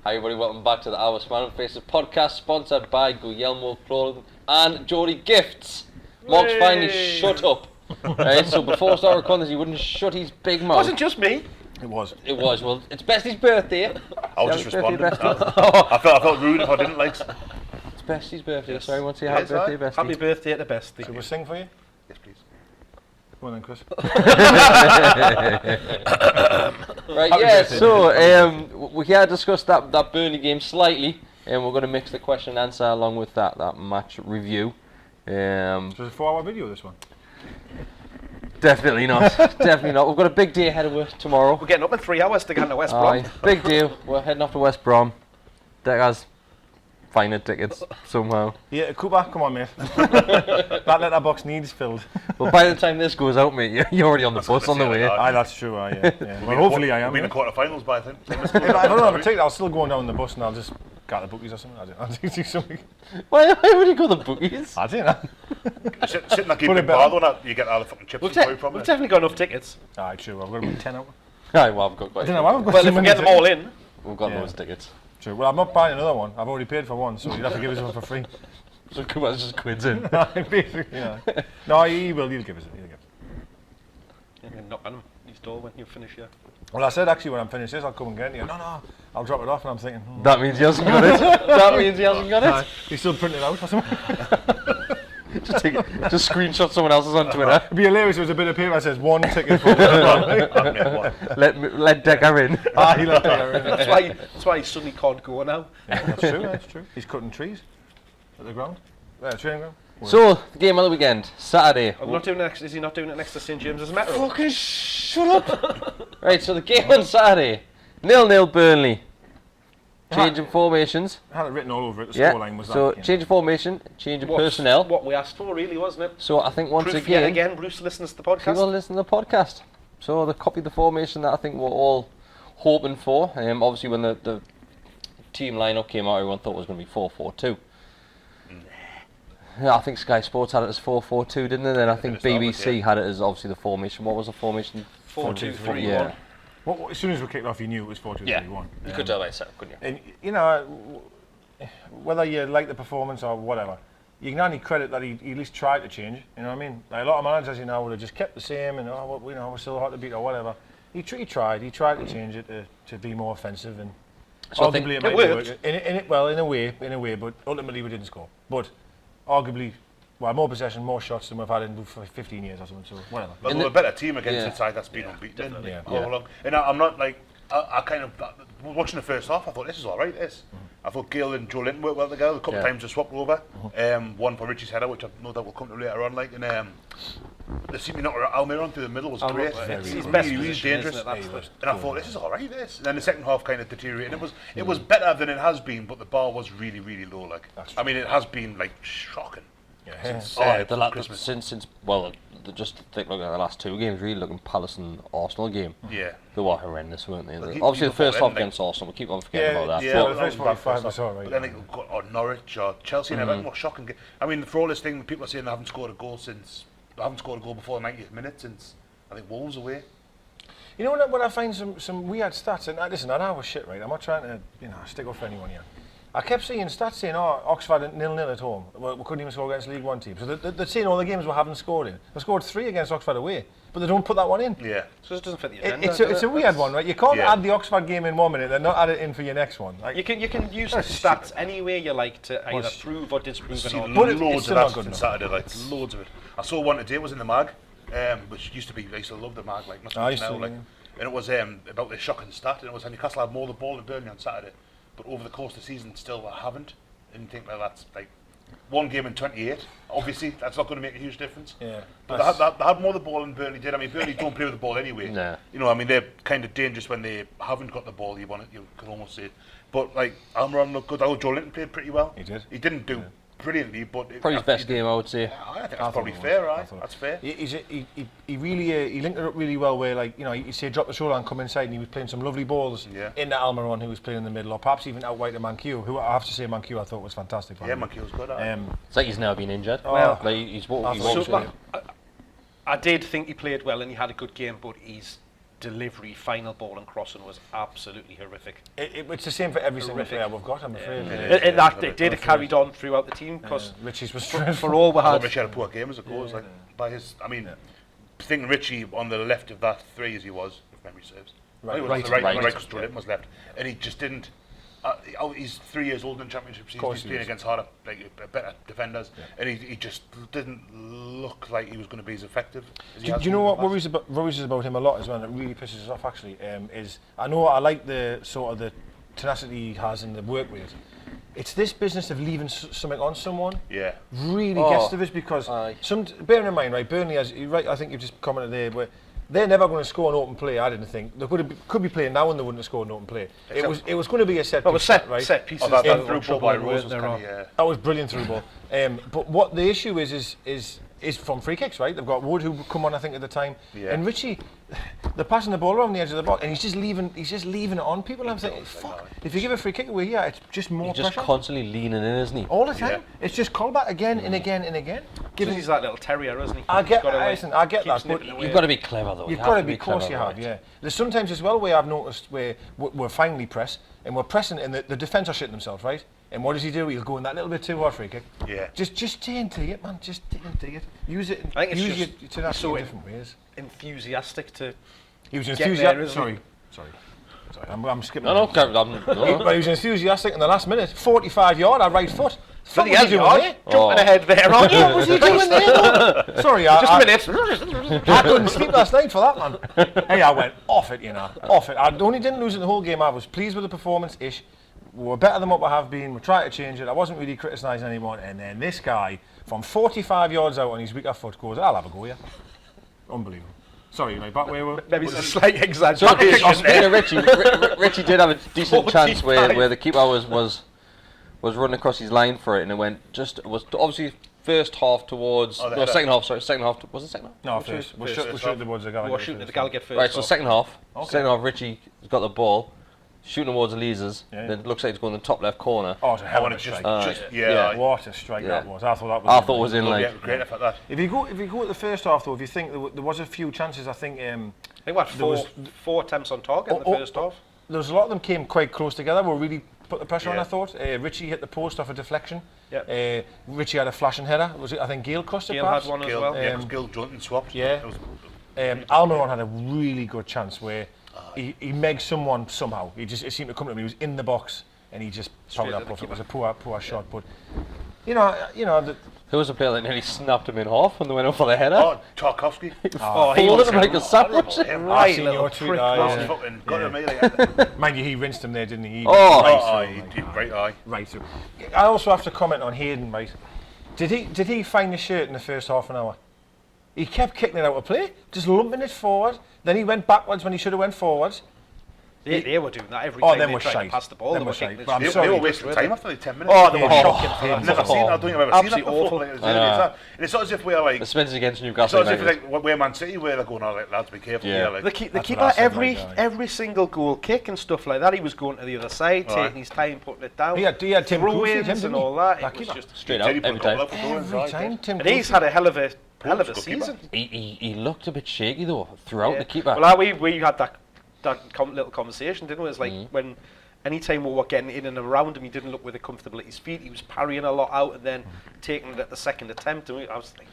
Hi everybody, welcome back to the Our Smiling Faces podcast, sponsored by Guillermo Clothing and GEORDIE Gifts. Mark's finally shut up. Right, so before I start recording this, he wouldn't shut his big mouth. It wasn't just me. It was. Well, it's Besty's birthday. I was just responding. I felt rude if I didn't like. It's Besty's birthday, Yes. so I want to say happy birthday, Besty. Happy birthday to Besty. Should we sing for you? Yes, please. Come on then, Kris. Right, Happy yeah, birthday. so we had discussed that Burnley game slightly, and we're going to mix the question and answer along with that match review. So it's a 4-hour video, this one? Definitely not. Definitely not. We've got a big day ahead of us tomorrow. We're getting up in 3 hours to get to West Brom. Aye, big deal. We're heading off to West Brom. Deka's finding tickets somehow. Yeah, Cooper, come on, mate. That letterbox needs filled. Well, by the time this goes out, mate, you're already on the bus on the way. Aye, that's true, yeah. Well, hopefully I am. We'll be in the Yeah. quarterfinals by then. If I don't have a ticket, I'll still go down the bus and I'll just get the bookies or something. I'll do something. Why would you go the bookies? I don't know. Sit in that game Put it in bar back. though, you get all the fucking chips We've, and curry from we've it. definitely got enough tickets. Aye, true. I've got about 10 out. Aye, well, I've got I quite. don't know. I've got Well, so if we many get them tickets. all in, We've got Yeah. those tickets. True. Well, I'm not buying another one. I've already paid for one, so you'd have to give us one for free. So Cooper's just quids in. Basically, yeah. No, he will. He'll give us it. He'll give us it. you can knock on his door when you finish here. Well, I said actually when I'm finished this, I'll come and get it. No, I'll drop it off, and I'm thinking, That means he hasn't got it. That means he hasn't got it. he's still printing it out or something. Just screenshot someone else's on Twitter. It'd be hilarious if there was a bit of paper that says one ticket for Let Deka in. he'll have to That's why he suddenly can't go now. That's true. He's cutting trees at the ground. Training ground. So, the game of the weekend, Saturday. I'm not doing it next, is he not doing it next to St James's Metro? Fucking shut up. Right, so the game on Saturday, 0-0 Burnley. Change in formations. I had it written all over it. The Yeah, scoreline was so that. change of formation, change of What's personnel. What we asked for, really, wasn't it? So I think once Proof yet again, again, Bruce listens to the people podcast. listen to the podcast. So they copied the formation that I think we're all hoping for. Obviously, when the team lineup came out, everyone thought it was going to be 4-4-2. Yeah, I think Sky Sports had it as 4-4-2, didn't they? Then I think BBC had it as obviously the formation. What was the formation? 4-2-3-1. Yeah. Well, as soon as we kicked off, you knew it was 4-2-3-1. You could tell by itself, couldn't you? And you know, whether you like the performance or whatever, you can only credit that he at least tried to change. You know what I mean? Like a lot of managers, would have just kept the same and we're still hard to beat or whatever. He tried to change it to be more offensive and So I think arguably it might worked. work. In a way, but ultimately we didn't score. But arguably, more possession, more shots than we've had in for 15 years or something. So whatever. But we're a better team against Yeah. a side that's been unbeaten Yeah. all along. And I'm not like, I kind of, watching the first half, I thought this is alright, this. I thought Gale and Joe Linton worked well together. A couple of times they swapped over. One for Richie's header, which I know that will come to later on. Like, and the seemed to knock Almir on through the middle was great. It's his Really, best really position, dangerous. isn't it? That's And I thought this is alright, this. And then the second half kind of deteriorated. It was better than it has been, but the bar was really, really low. Like, I mean, it has been like shocking. Yeah. Since just think looking at the last two games, really looking Palace and Arsenal game. Yeah. They were horrendous, weren't they? Well, Obviously, the first half like- against Arsenal, we keep on forgetting about that. Yeah, But the first 45 was all right. But then they got or Norwich or Chelsea and everything was shocking. I mean, for all this thing, people are saying they haven't scored a goal before the 90th minute since I think Wolves away. You know what I find some weird stats, and listen, I was shit, right? I'm not trying to stick up for anyone here. I kept seeing stats saying, Oxford 0-0 at home. We couldn't even score against League One teams. So they're saying all the games we haven't scored in. They scored 3 against Oxford away, but they don't put that one in. Yeah. So it doesn't fit the agenda. It's a weird one, right? You can't add the Oxford game in 1 minute, then not add it in for your next one. Like, You can use the stats any way you like to either prove or disprove See an But argument. it's loads still of not that good since enough. Saturday, like loads of it. I saw one today, it was in the mag, which used to be, I used to love the mag, like not so I much used to, now, like, yeah. and it was about the shocking stat, and it was Newcastle had more the ball than Burnley on Saturday, but over the course of the season still haven't. And you think that's like one game in 28. Obviously, that's not going to make a huge difference. Yeah. But they had more the ball than Burnley did. I mean, Burnley don't play with the ball anyway. Nah. You know, I mean, they're kind of dangerous when they haven't got the ball. You can almost say it. But like Almiron looked good. Joe Linton played pretty well. He did. He didn't do brilliantly, but probably his best game, I would say. I think that's probably fair, right? That's fair. He really he linked it up really well. Where you say drop the shoulder and come inside, and he was playing some lovely balls into Almiron, who was playing in the middle, or perhaps even out wide to Manquillo, who I have to say Manquillo I thought was fantastic. Yeah, Manquillo's good. It's like he's now been injured. Well, like he's walked. I did think he played well and he had a good game, but he's delivery, final ball and crossing was absolutely horrific. It's the same for every single player we've got, I'm afraid. And that Deka carried on throughout the team because Richie's was for all we had. Richie had a poor game as it goes. By his, I mean, thinking Richie on the left of that three as he was, if memory serves. Right, because Jordan was left, and he just didn't. He's 3 years old in championships. He's playing against harder, better defenders, and he just didn't look like he was going to be as effective. As Do you know what worries us about him a lot as well? And it really pisses us off actually. Is I like the sort of the tenacity he has in the work rate. It's this business of leaving something on someone. Yeah. Really gets to us because bearing in mind, right, Burnley has I think you've just commented there, where they're never going to score an open play. I didn't think they could be playing now and they wouldn't have scored an open play. It was going to be a set piece, right? Set pieces. That through ball by Rose was that was brilliant through ball. But what the issue is from free kicks, right? They've got Wood who come on I think at the time, and Richie, they're passing the ball around the edge of the box and he's just leaving it on people. And I'm thinking, fuck, if you give a free kick away here, it's just more pressure. He's just constantly leaning in, isn't he? All the time. It's just call back again and again and again. He's that little terrier, isn't he? I get that, but you've got to be clever though. You've got to be, of course you have, yeah. There's sometimes as well where I've noticed where we're finally pressed and we're pressing and the defence are shitting themselves, right? And what does he do? He'll go in that little bit too hard free kick. Yeah. Just stay into it, man. Just stay into it. Use it. I think use it's your so in different ways. Enthusiastic to. He was enthusiastic. Sorry. I'm skipping. No. But he was enthusiastic in the last minute. 45-yard, right foot. For the yard, jumping ahead there, aren't you? What was he doing there? Sorry, just a minute. I couldn't sleep last night for that, man. Hey, I went off it, off it. I only didn't lose it the whole game. I was pleased with the performance-ish. We were better than what we have been. We tried to change it. I wasn't really criticising anyone. And then this guy, from 45 yards out on his weaker foot, goes, I'll have a go, yeah. Unbelievable. Sorry, back where we were. Maybe it's a slight exaggeration. Richie did have a decent chance where the keeper was running across his line for it, and it was obviously first half towards second half. Sorry, second half. Was it second half? No, first. We're shooting towards the Gallowgate. We're shooting at the Gallowgate first. Right, so second half. Richie got the ball. Shooting towards the Leazers, then it looks like it's going in the top left corner. Oh, it's a hell of a strike. What a strike that was. I thought it was in like. Great effort that. If you go at the first half though, if you think there was a few chances, I think what four attempts on target in the first half. There was a lot of them came quite close together. We really put the pressure on. I thought Richie hit the post off a deflection. Richie had a flashing header. Was it? I think Gale crossed it. Gale had one as well. Because Gale jumped and swapped. Yeah. Almiron had a really good chance where. He megged someone somehow. It seemed to come to him. He was in the box and he just powered up. It was a poor shot, but who was the player that nearly snapped him in half when they went up for the header? Oh, Tarkovsky. He was like a sandwich. Right, little trick. Mind you, he rinsed him there, didn't he? He did great eye. Right through. I also have to comment on Hayden, right? Did he find the shirt in the first half an hour? He kept kicking it out of play, just lumping it forward. Then he went backwards when he should have went forwards. They were doing that every time they tried to pass the ball. They were wasting time after the 10 minutes. Oh, they were shocking. I've never seen that. I don't think I've ever seen that before. And it's not as if we're like... The Spence against Newcastle. It's not as if we're Man City, where they're going, lads, be careful here. The keeper, every single goal kick and stuff like that, he was going to the other side, taking his time, putting it down. He had Tim Cruz and all that. It was just straight up every time. And he's had a hell of a season. He looked a bit shaky though throughout the keeper. Well, we had that little conversation, didn't we? It was like when any time we were getting in and around him, he didn't look with it comfortable at his feet. He was parrying a lot out and then taking it at the second attempt. And I was like,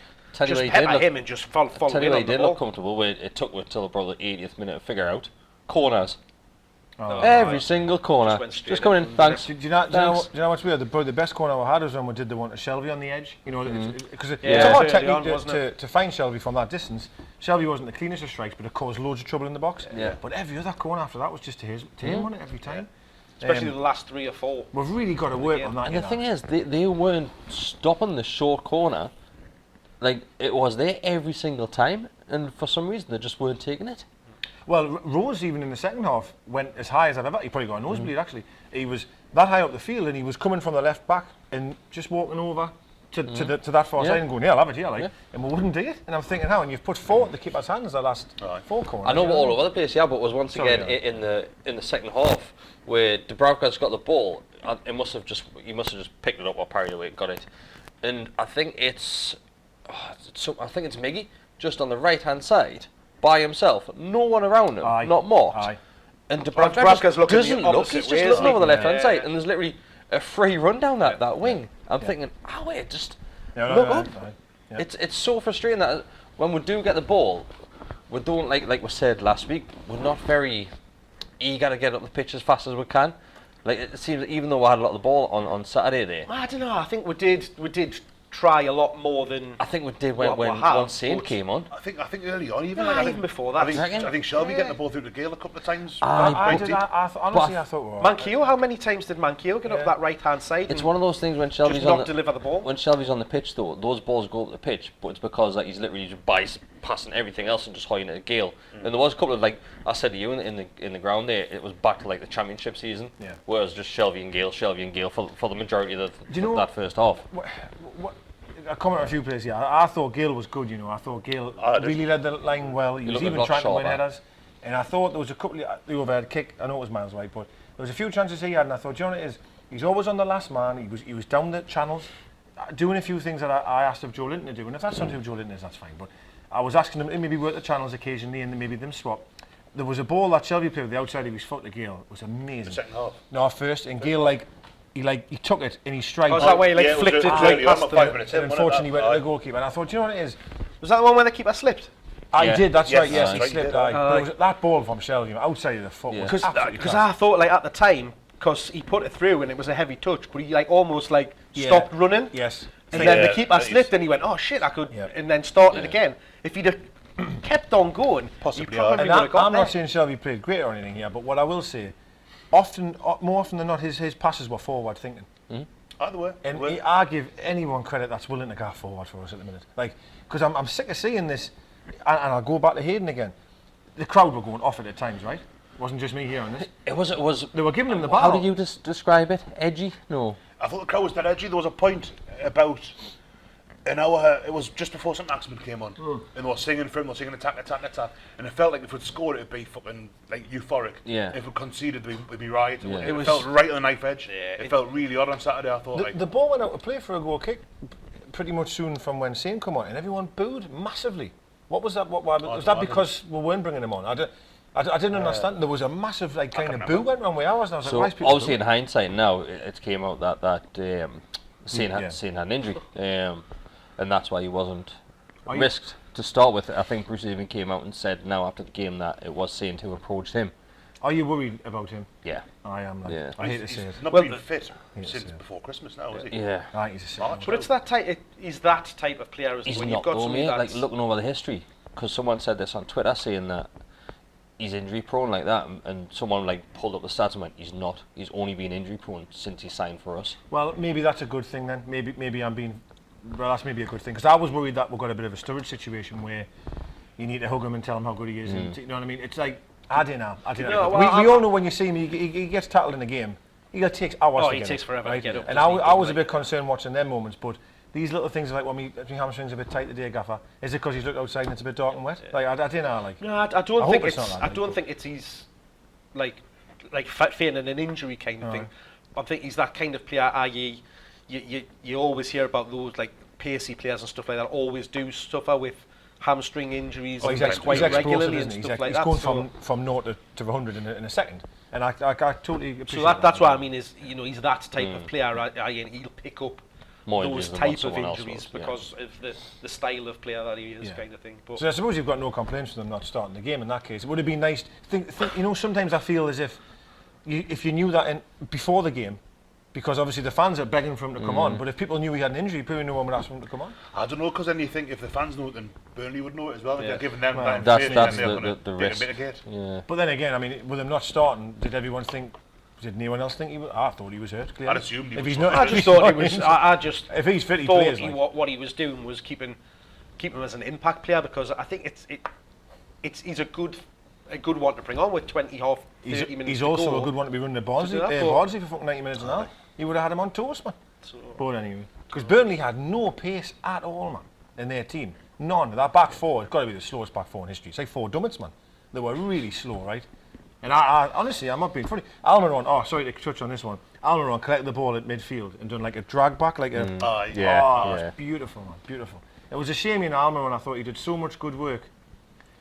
just pepper him and just follow tell you in what, on he did the look comfortable. It took until about the 80th minute to figure out corners. Oh, every single corner. Just coming in, thanks. Do you know what's weird? The best corner we had was when we did the one to Shelby on the edge. Because it's a hard technique to find Shelby from that distance. Shelby wasn't the cleanest of strikes, but it caused loads of trouble in the box. But every other corner after that was just to him on it every time. Especially the last 3 or 4. We've really got to work on that. And the thing is, they weren't stopping the short corner. Like, it was there every single time, and for some reason they just weren't taking it. Well, Rose, even in the second half, went as high as I've ever... He probably got a nosebleed, actually. He was that high up the field, and he was coming from the left back and just walking over to that far side and going, I'll have it here, and we wouldn't do it. And I'm thinking, how? And you've put 4 at the keeper's hands the last 4 corners. I know we're all over the place, but it was once again in the second half where Dubravka's got the ball. He must have just picked it up or parried away and got it. And I think it's Miggy just on the right hand side. by himself, no one around him, not marked. And Dubravka's looking doesn't the look, opposite he's way, just isn't looking over the he? left-hand side, and there's literally a free run down that wing. I'm thinking, wait, just look up. It's so frustrating that when we do get the ball, we don't, like we said last week, we're not very eager to get up the pitch as fast as we can. Like, it seems that even though we had a lot of the ball on Saturday there, I don't know. I think we did try a lot more than. I think we did when once Saint came on. I think early on, even even before that. I think Shelby getting the ball through the Gale a couple of times. Honestly, I thought. Manquillo, how many times did Manquillo get up that right hand side? It's one of those things when Shelby's just not deliver the ball. When Shelby's on the pitch, though, those balls go up the pitch, but it's because like he's literally just bypassing everything else and just holding it at Gale. And there was a couple of, like I said to you in the ground there, it was back to like the championship season, whereas just Shelby and Gale for the majority of that first half. I comment on a few players here. I thought Gale was good, you know. I thought Gale really led the line well. He was even trying to win headers. And I thought there was a couple of the overhead kick. I know it was miles wide, but there was a few chances he had, and I thought, you know what it is? He's always on the last man. He was down the channels, doing a few things that I asked of Joe Linton to do. And if that's something Joe Linton is, that's fine. But I was asking him to maybe work the channels occasionally, and then maybe them swap. There was a ball that Shelby played with the outside of his foot to Gale. It was amazing. The second half. No, first, and Gale he took it and he striked. Oh, was that way he flicked it right past them, and unfortunately went to the goalkeeper. And I thought, do you know what it is? Was that the one where the keeper slipped? I did, that's right, yes, he right, slipped. But it was that ball from Shelby, outside of the foot, was absolutely because I thought like at the time, because he put it through and it was a heavy touch, but he almost stopped running. Yes. And then the keeper slipped and he went, oh shit, I could, and then started again. If he'd have kept on going, possibly. he probably would have got I'm not saying Shelby played great or anything here, but what I will say, more often than not, his passes were forward thinking. Either way. And I give anyone credit that's willing to go forward for us at the minute. Like, because I'm sick of seeing this, and I'll go back to Hayden again. The crowd were going off it at times, right? It wasn't just me hearing this. It was. They were giving him the ball. How did you describe it? Edgy? No. I thought the crowd was that edgy. There was a point about an hour, it was just before St. Maximin came on, and they were singing for him, they were singing attack, and it felt like if we'd scored it'd be fucking like euphoric. Yeah. If we conceded we'd be right. Yeah. It felt right on the knife edge. Yeah. It felt really odd on Saturday, I thought. The ball went out to play for a goal kick pretty much soon from when Saint come on, and everyone booed massively. What was that? Was that because we weren't bringing him on? I didn't understand. There was a massive kind of boo went wrong with ours, and I was so like, why is people obviously in hindsight now, it came out that Saint had an injury. And that's why he wasn't risked to start with. I think Bruce even came out and said now after the game that it was Saint who approached him. Are you worried about him? Yeah. I am. I hate to say it. He's not been fit since before Christmas now, is he? Yeah. But it's that type. He's that type of player. He's when not you've got though, mate. that's Like looking over the history, because someone said this on Twitter saying that he's injury prone like that, and someone pulled up the stats and went, he's not. He's only been injury prone since he signed for us. Well, maybe that's a good thing then. Maybe I'm being. Well, that's maybe a good thing, because I was worried that we've got a bit of a Sturridge situation where you need to hug him and tell him how good he is. And, you know what I mean? It's like, I don't know. We all know when you see him, he gets tackled in the game. He takes hours to get he takes forever to get up. And I was a bit concerned watching them moments, but these little things like when my hamstring's a bit tight today, Gaffer, is it because he's looked outside and it's a bit dark and wet? Like, I don't know. No, I don't think it's his, like feigning an injury kind of thing. I think he's that kind of player, i.e., you always hear about those pacey players and stuff like that always do suffer with hamstring injuries quite regularly and stuff like that. He's going from 0 to 100 in a second, and I totally appreciate that. So that's what I mean is, he's that type of player, and he'll pick up more those type of injuries because of the style of player that he is, kind of thing. But so I suppose you've got no complaints with them not starting the game in that case. It would have been nice. Sometimes I feel as if you knew that before the game, because obviously the fans are begging for him to come on, but if people knew he had an injury, probably no one would ask him to come on. I don't know, because then you think if the fans know it, then Burnley would know it as well. They're giving them that's the risk. Yeah. But then again, I mean, with him not starting, did everyone think? Did anyone else think he was? I thought he was hurt. Clearly. I'd assumed he was. If he's not, I just thought he was. I just if he's fit, he thought plays. What he was doing was keep him as an impact player, because I think he's a good one to bring on with 30 minutes. He's also a good one to be running the Barnsley for fucking 90 minutes an hour. He would have had him on toast, man. But anyway, because Burnley had no pace at all, man, in their team. None. That back four, it's got to be the slowest back four in history. It's like 4 dummets, man. They were really slow, right? And I honestly, I'm not being funny. Almiron, sorry to touch on this one. Almiron collected the ball at midfield and done like a drag back, like a... It was beautiful, man, beautiful. It was a shame, Almiron, I thought he did so much good work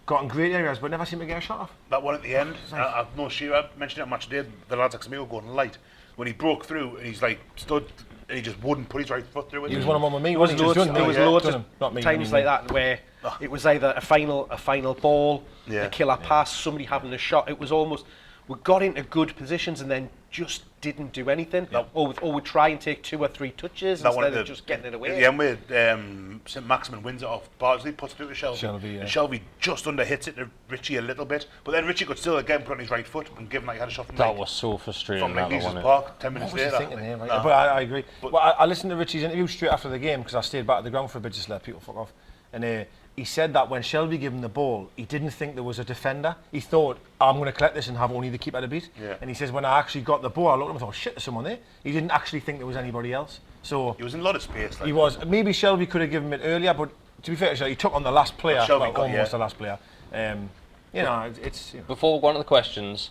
got in great areas, but never seemed to get a shot off. That one at the end, I've no Shearer mentioned it on match today. The lads like me were going light when he broke through and he's like stood and he just wouldn't put his right foot through it. He was one on one with me, wasn't he? There was loads of times like that where it was either a final ball, a killer pass, somebody having a shot. It was almost, we got into good positions and then just didn't do anything. Or we'd try and take 2 or 3 touches instead of just getting it away. At the end where St Maximin wins it off Bardsley, puts it through to Shelby. And Shelby just under hits it to Richie a little bit. But then Richie could still again put on his right foot and give him like he had a shot from that was so frustrating. From Lee's Park, 10 minutes later. But I agree. But I listened to Richie's interview straight after the game because I stayed back at the ground for a bit just to let people fuck off. And he said that when Shelby gave him the ball, he didn't think there was a defender. He thought, I'm going to collect this and have only the keeper to beat. And he says, when I actually got the ball, I looked at him and thought, shit, there's someone there. He didn't actually think there was anybody else. So he was in a lot of space. He was. Maybe Shelby could have given it earlier, but to be fair to Shelby, he took on the last player, almost the last player. You know, it's... You know. Before we go on to the questions,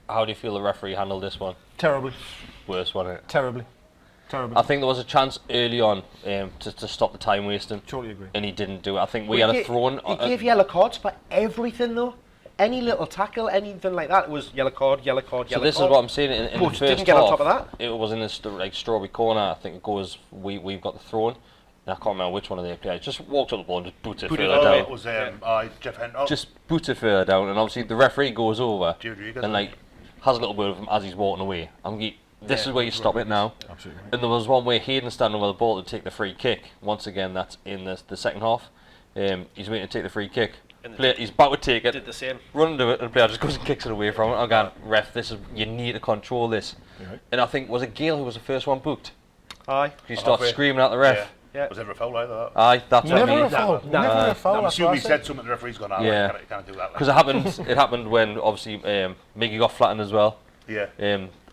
how do you feel the referee handled this one? Terribly. Worse, wasn't it? Terribly. I think there was a chance early on to stop the time wasting. Totally agree. And he didn't do it. I think we had a thrown. He gave yellow cards for everything though. Any little tackle, anything like that, was yellow card, yellow card, yellow card. So this is what I'm saying. In the first didn't get on top of that. It was in this like strawberry corner. I think it goes. We've got the thrown. And I can't remember which one of the players just walked up the ball and just booted it further down. It was Jeff Henry. Just booted further down, and obviously the referee goes over and like has a little word with him as he's walking away. This is where you stop it now. Absolutely. And there was one where Hayden's standing over the ball to take the free kick. Once again, that's in the second half. He's waiting to take the free kick. He's about to take it. Did the same. Run into it, and the player just goes and kicks it away from it. Again, ref, you need to control this. Right. And I think, was it Gale who was the first one booked? Aye. He started screaming at the ref. Yeah. Was never a foul either? That? Aye, that's what I mean. Never a foul. I'm assuming he said something, the referee's gone out. Yeah. Can't do that. Because it happened when, obviously, Miggy got flattened as well. Yeah.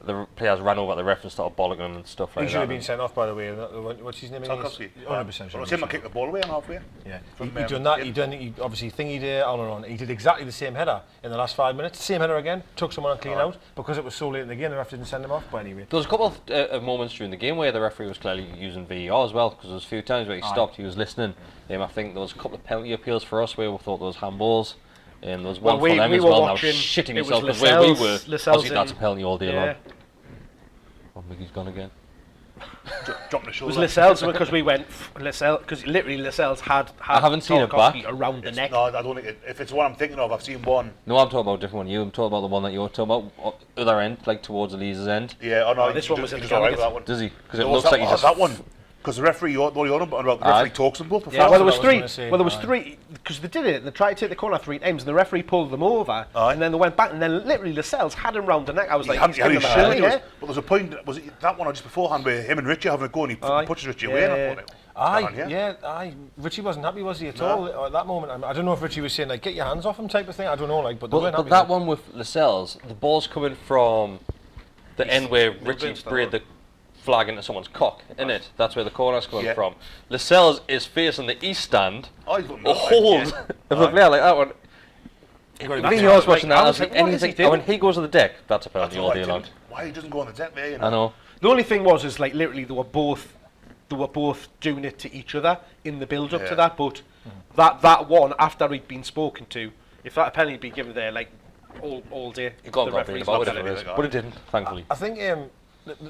The players ran over at the ref and started bollocking him and stuff like that. He should have been sent off, by the way. What's his name? 100%. Well, I was him to kick the ball away on halfway. Yeah. He done that. He obviously thingied it on and on. He did exactly the same header in the last 5 minutes. Same header again. Took someone on clean out because it was so late in the game. The ref didn't send him off. But anyway. There was a couple of moments during the game where the referee was clearly using VAR as well, because there was a few times where he stopped. He was listening. I think there was a couple of penalty appeals for us where we thought there was handballs. And there was one for them as well. And I was shitting myself because where we were, obviously that's a penalty all day long. Oh, Miggy's gone again. Dropping the shoulder. It was Lascelles because we went because literally Lascelles had I haven't seen it back around the neck. No, I don't think if it's what I'm thinking of. I've seen one. No, I'm talking about a different one. I'm talking about the one that you're talking about, other end, like towards Elise's end. Yeah, oh no, this one was in the right with that one. Does he? Because it looks like he just that one. Because the referee, the referee talks them both. Yeah, well, there was three. Because they did it. They tried to take the corner 3 times, and the referee pulled them over. And then they went back, and then literally Lascelles had him round the neck. I was like, he's his shirt. But there's a point. Was it that one or just beforehand where him and Richie having a go, and he pushes Richie away? Richie wasn't happy, was he, at all at that moment? I don't know if Richie was saying like, get your hands off him type of thing. I don't know, like, but that one with Lascelles, the ball's coming from the end where Richie sprayed the flag into someone's cock, innit? That's where the corner's coming from. Lascelles is facing the east stand. A hold of a player like that one. I was watching that. I was like, when he goes to the deck, that's a penalty all day long. Why he doesn't go on the deck there? I know. The only thing was like literally they were both doing it to each other in the build up to that. But that one after he'd been spoken to, if that penalty had been given there like all day, the referee's about it, but it didn't, thankfully. I think.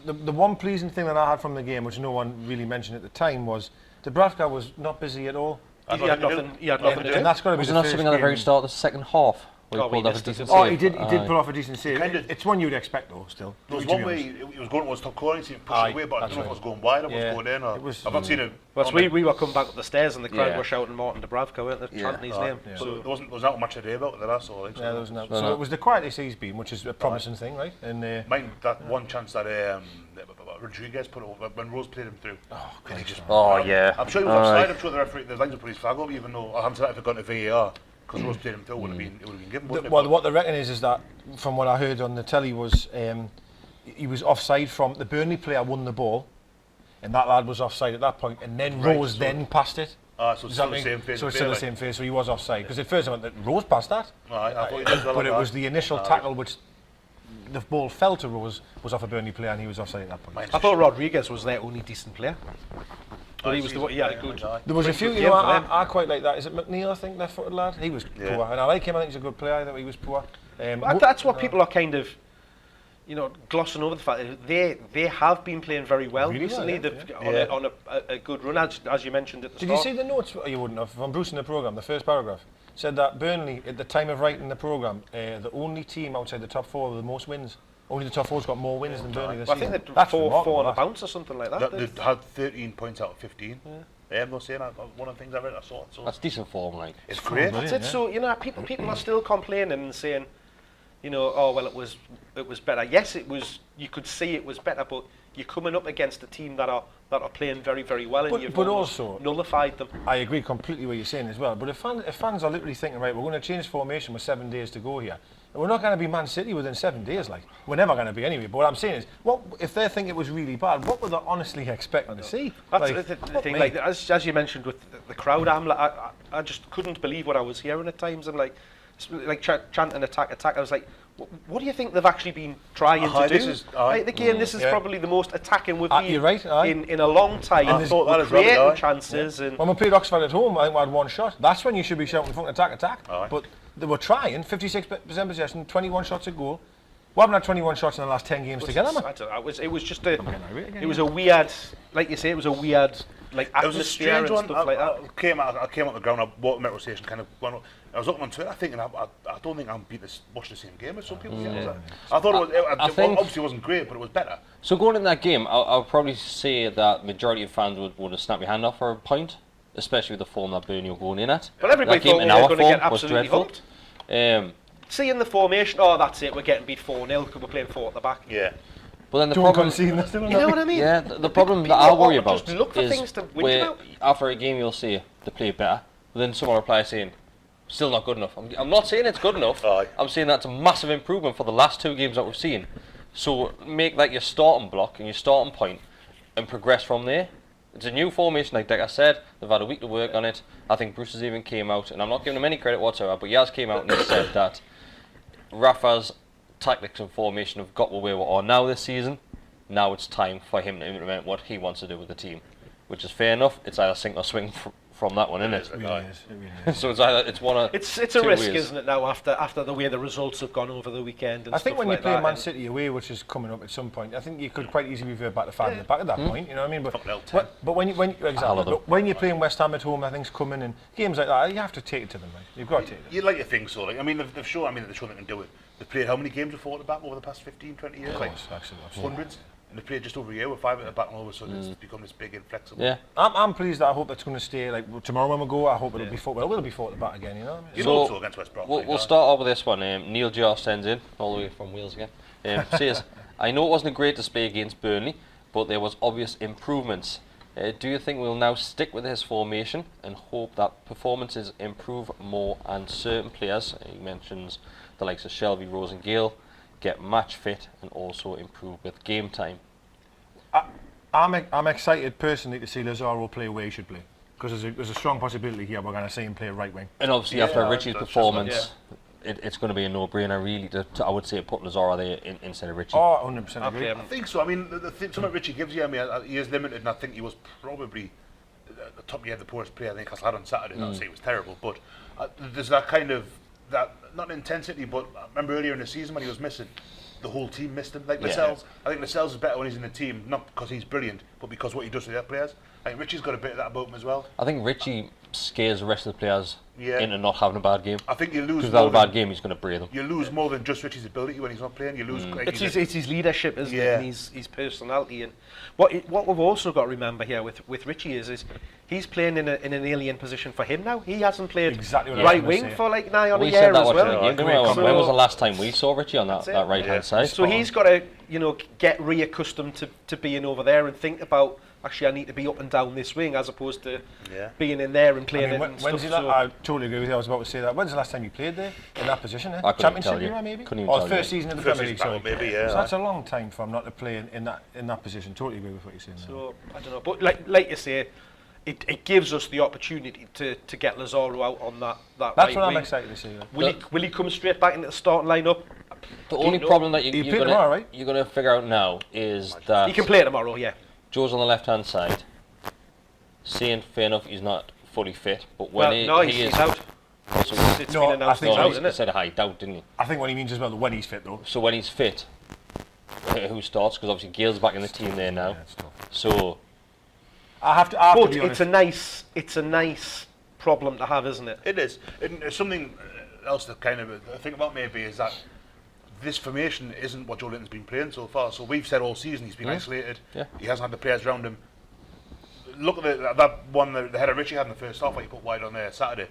The one pleasing thing that I had from the game, which no one really mentioned at the time, was Dubravka was not busy at all. He had nothing to do. And that's got to be was it not something at the very start of the second half? He pulled off a decent save. He did pull off a decent save. It's one you'd expect though, still. There was one way he was going towards top corner, he seemed to push away, but I don't know if it was going wide or was going in. I've not seen it. Well, we were coming back up the stairs and the crowd were shouting Martin Dubravka, weren't they? Chanting his name. So there was not much today about that, that's all. Yeah, there was not. So it was the quietest he's been, which is a promising thing, right? And mind that one chance that Rodriguez put over when Rose played him through. I'm sure he was offside. I'm sure the referee, the lines would put his flag up, even though I haven't if it gone to VAR. Because Rose played him through, it would have been given. Well, what they reckon is that, from what I heard on the telly, was he was offside from the Burnley player won the ball, and that lad was offside at that point, and then Rose then passed it. So it's still the same phase. So it's still the same phase. So he was offside because at first I went that Rose passed that. But it was the initial tackle which the ball fell to Rose was off a Burnley player, and he was offside at that point. I thought Rodriguez was their only decent player. But he was the one. He had a good. There was a few, you know, I quite like that. Is it McNeil, I think, left-footed lad? He was poor, and I like him. I think he's a good player. I thought he was poor. That's what people are kind of, glossing over the fact that they have been playing very well recently. On a good run, as you mentioned at the start. Did you see the notes? You wouldn't have from Bruce in the programme. The first paragraph said that Burnley, at the time of writing the programme, the only team outside the top 4 with the most wins. Only the top 4's got more wins than Burnley this season. I think they're 4 on a bounce or something like that. They had 13 points out of 15. I'm not saying that. One of the things I read, I saw it. So that's decent form, like. It's great. That's it. So people are still complaining and saying, oh well, it was better. Yes, it was. You could see it was better, but you're coming up against a team that are playing very, very well, and you've also nullified them. I agree completely what you're saying as well. But if fans are literally thinking, right, we're going to change formation with 7 days to go here. We're not going to be Man City within 7 days, like. We're never going to be anyway. But what I'm saying is, what if they think it was really bad? What were they honestly expecting to see? That's the thing. Like as you mentioned with the crowd, I just couldn't believe what I was hearing at times. And like chanting attack. I was like, what do you think they've actually been trying to do? This is probably the most attacking we've been in a long time. I thought that creating chances. And when we played Oxford at home, I think we had 1 shot. That's when you should be shouting fucking attack. But they were trying, 56% possession, 21 shots a goal. We haven't had 21 shots in the last 10 games together, man. It was just it was a weird, like you say, it was a weird atmosphere and stuff like that. I came out the ground, I walked the metro station, kind of went up. I was looking on Twitter thinking, I don't think I'm watch the same game as some people. I thought obviously it wasn't great, but it was better. So going in that game, I'll probably say that majority of fans would have snapped your hand off for a point, especially with the form that Burnley were going in at. But everybody thought they were going to get absolutely hooked. Seeing the formation, that's it, we're getting beat 4-0 because we're playing 4 at the back. Yeah. But then the problem, you know what I mean? Yeah, the problem that I worry about just look for things to win about. After a game you'll see they play better, but then someone replies saying, still not good enough. I'm not saying it's good enough. I'm saying that's a massive improvement for the last 2 games that we've seen. So make that your starting block and your starting point and progress from there. It's a new formation, like Deka said. They've had a week to work on it. I think Bruce has even came out, and I'm not giving him any credit whatsoever, but he has came out and he said that Rafa's tactics and formation have got where we are now this season. Now it's time for him to implement what he wants to do with the team, which is fair enough. It's either sink or swing from that one, isn't it? It really is. So it's one of it's a risk, isn't it? Now after the way the results have gone over the weekend. And I think when like you play Man City away, which is coming up at some point, I think you could quite easily revert back to 5 at the back at that point. You know what I mean? But when you're playing West Ham at home, I think's coming, and games like that, you have to take it to them. Right? You've got to take it. You'd like to think so. Like, I mean, they've shown they can do it. They've played how many games before at the back over the past 15, 20 years? Of course, absolutely. Hundreds. And they played just over a year with 5 at the back, and all of a sudden it's become this big and flexible. Yeah. I'm pleased that I hope that's going to stay. Like tomorrow when we go, I hope it'll be 4. Well, we'll be 4 at the back again. You know. You know, so against West Brom. We'll start off with this one. Neil Jar sends in all the way from Wales again. Says, I know it wasn't a great display against Burnley, but there was obvious improvements. Do you think we'll now stick with his formation and hope that performances improve more and certain players, he mentions the likes of Shelby, Rose and Gale, get match fit and also improve with game time? I'm excited personally to see Lazaro play where he should play, because there's a strong possibility here we're going to see him play right wing. And obviously after Richie's performance, it's going to be a no-brainer really I would say put Lazaro there instead of Richie. Oh, 100% agree. I think so. I mean, the thing something Richie gives you, I mean, he is limited, and I think he was probably the top the poorest player I think Castle had on Saturday. Not to say he was terrible, but there's that kind of not intensity, but I remember earlier in the season when he was missing, the whole team missed him. Like Lascelles, I think Lascelles is better when he's in the team, not because he's brilliant, but because what he does to the other players. I think Richie's got a bit of that about him as well. I think Richie scares the rest of the players into not having a bad game. I think you lose because without a bad game, he's going to break them. You lose more than just Richie's ability when he's not playing. You lose. It's his leadership, isn't it? And his personality. And what we've also got to remember here with Richie is he's playing in an alien position for him now. He hasn't played right wing for like nigh on a year as well. When was the last time we saw Richie on that right hand side? So he's got to get reaccustomed to being over there and think about, actually I need to be up and down this wing as opposed to being in there and playing it and stuff. I totally agree with you. I was about to say that. When's the last time you played there in that position? I Championship era maybe? Or first season of the Premier League, sorry. Maybe, so that's a long time for him not to play in that position. Totally agree with what you're saying. So I don't know, but like you say, it gives us the opportunity to get Lazaro out on that That's right what wing. I'm excited to see. Will he come straight back into the starting lineup? The only problem that you're going to figure out now is that he can play tomorrow. Yeah, Joe's on the left hand side. saying fair enough he's not fully fit, but when he's out. So It's been announced he's out, isn't he it? said high doubt, didn't he? I think what he means is well when he's fit though. So when he's fit, who starts? Because obviously Gale's back in the team there now. Yeah, it's tough. So I have to be honest. It's a nice problem to have, isn't it? It is. And something else to kind of think about maybe is that this formation isn't what Joe Linton's been playing so far. So we've said all season he's been isolated. Yeah. He hasn't had the players around him. Look at that one the header Richie had in the first half, where he put wide on there Saturday.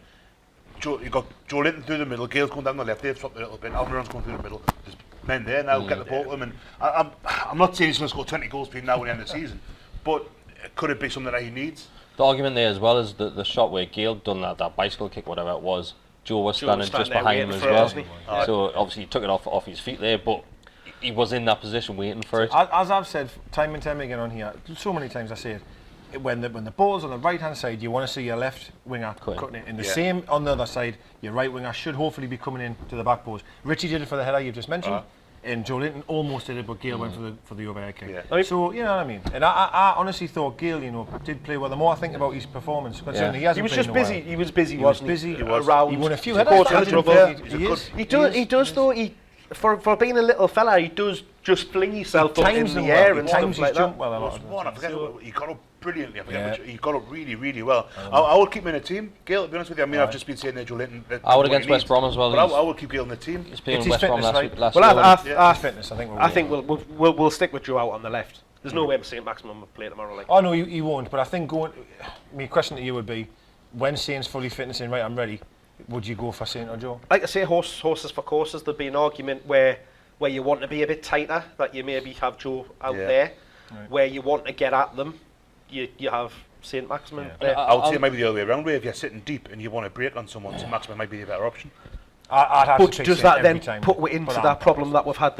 You got Joe Linton through the middle, Gale's going down the left, they've swapped a little bit, Almiron's going through the middle. There's men there now, get the ball to them. And I'm not saying he's going to score 20 goals between now and the end of the season, but could it be something that he needs? the argument there as well is the shot where Gale done that bicycle kick, whatever it was. Joe was standing just behind him as well. So obviously he took it off his feet there, but he was in that position waiting for it. As I've said time and time again on here, so many times I say it, when the ball's on the right hand side, you want to see your left winger cutting it. And the same on the other side, your right winger should hopefully be coming in to the back post. Richie did it for the header you've just mentioned, and Joe Linton almost did it, but Gale went for the overhead kick. Yeah. So you know what I mean. And I honestly thought Gale, did play well. The more I think about his performance, considering he wasn't busy. He was busy, wasn't he? He won a few headers. He does though. For being a little fella, he does just fling himself up in the air and times stuff like that. well a lot. I forget he got up brilliantly. He got up really, really well. I would keep him in a team. Gale, to be honest with you, I mean, I've just been saying there, Joe Linton. I would against West Brom as well. But I would keep Gale in the team. He's playing West Brom last week. Well, fitness. I think we'll stick with Joe out on the left. There's no way St. Maximum will play tomorrow. Like. Oh no, he won't. But I think my question to you would be, when Saint's fully fit and saying right, I'm ready, would you go for Saint or Joe? Like I say, horses for courses. There'd be an argument where you want to be a bit tighter, that you maybe have Joe out there. Right. Where you want to get at them, you have St. Maximum there. I would say maybe the other way around, where if you're sitting deep and you want to break on someone, St. Maximum might be a better option. I'd have but to does that then put into that problem that we've had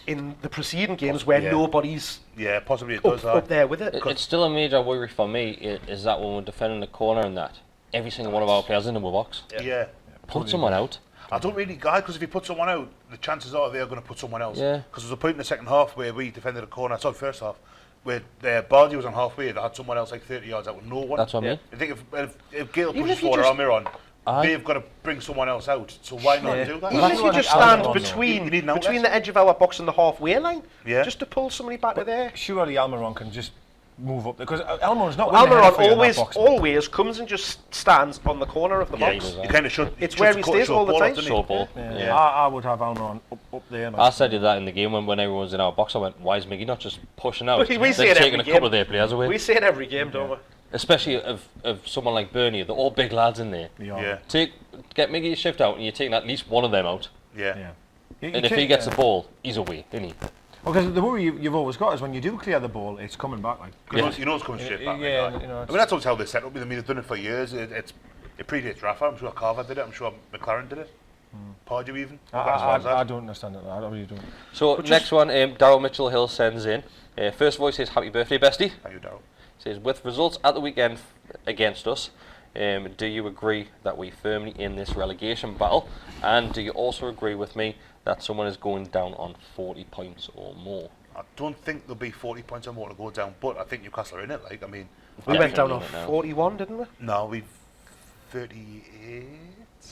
in the preceding games where nobody's possibly it does up there with it? It's still a major worry for me is that when we're defending the corner and that, every single one of our players in the box. Yeah. Put someone out. I don't really guide, because if you put someone out, the chances are they're going to put someone else. Yeah. Because there was a point in the second half where we defended a corner, first half, where Bardi was on halfway, they had someone else like 30 yards out with no one. That's what I mean. I think if Gale pushes forward or Almiron, they've got to bring someone else out. So why not do that? Even if you just stand between the edge of our box and the halfway line, just to pull somebody back to there. Surely Almiron can just move up, because Almiron's not. Almiron always comes and just stands on the corner of the box. You kind of should. It's where he stays all the time. Short ball. I would have Almiron up there. I said that in the game when everyone was in our box. I went, why is Miggy not just pushing out? We say it taking every a couple of their players away. We say it every game, don't we? Especially of someone like Burnley, they're all big lads in there. Get Miggy a shift out, and you're taking at least one of them out. Yeah. And if he gets the ball, he's away, isn't he? Because the worry you've always got is when you do clear the ball, it's coming back. You know it's coming straight back. I mean, that's always how they set up. I mean, they've done it for years. It predates Rafa. I'm sure Carver did it. I'm sure McLaren did it. Pardew even. I don't understand it. I really don't. So next one, Darryl Mitchell Hill sends in. First voice says, happy birthday, Bestie. Thank you, Darryl. Says, with results at the weekend against us, do you agree that we firmly in this relegation battle? And do you also agree with me that someone is going down on 40 points or more? I don't think there'll be 40 points or more to go down, but I think Newcastle are in it. We went down on 41, didn't we? No, we've 38,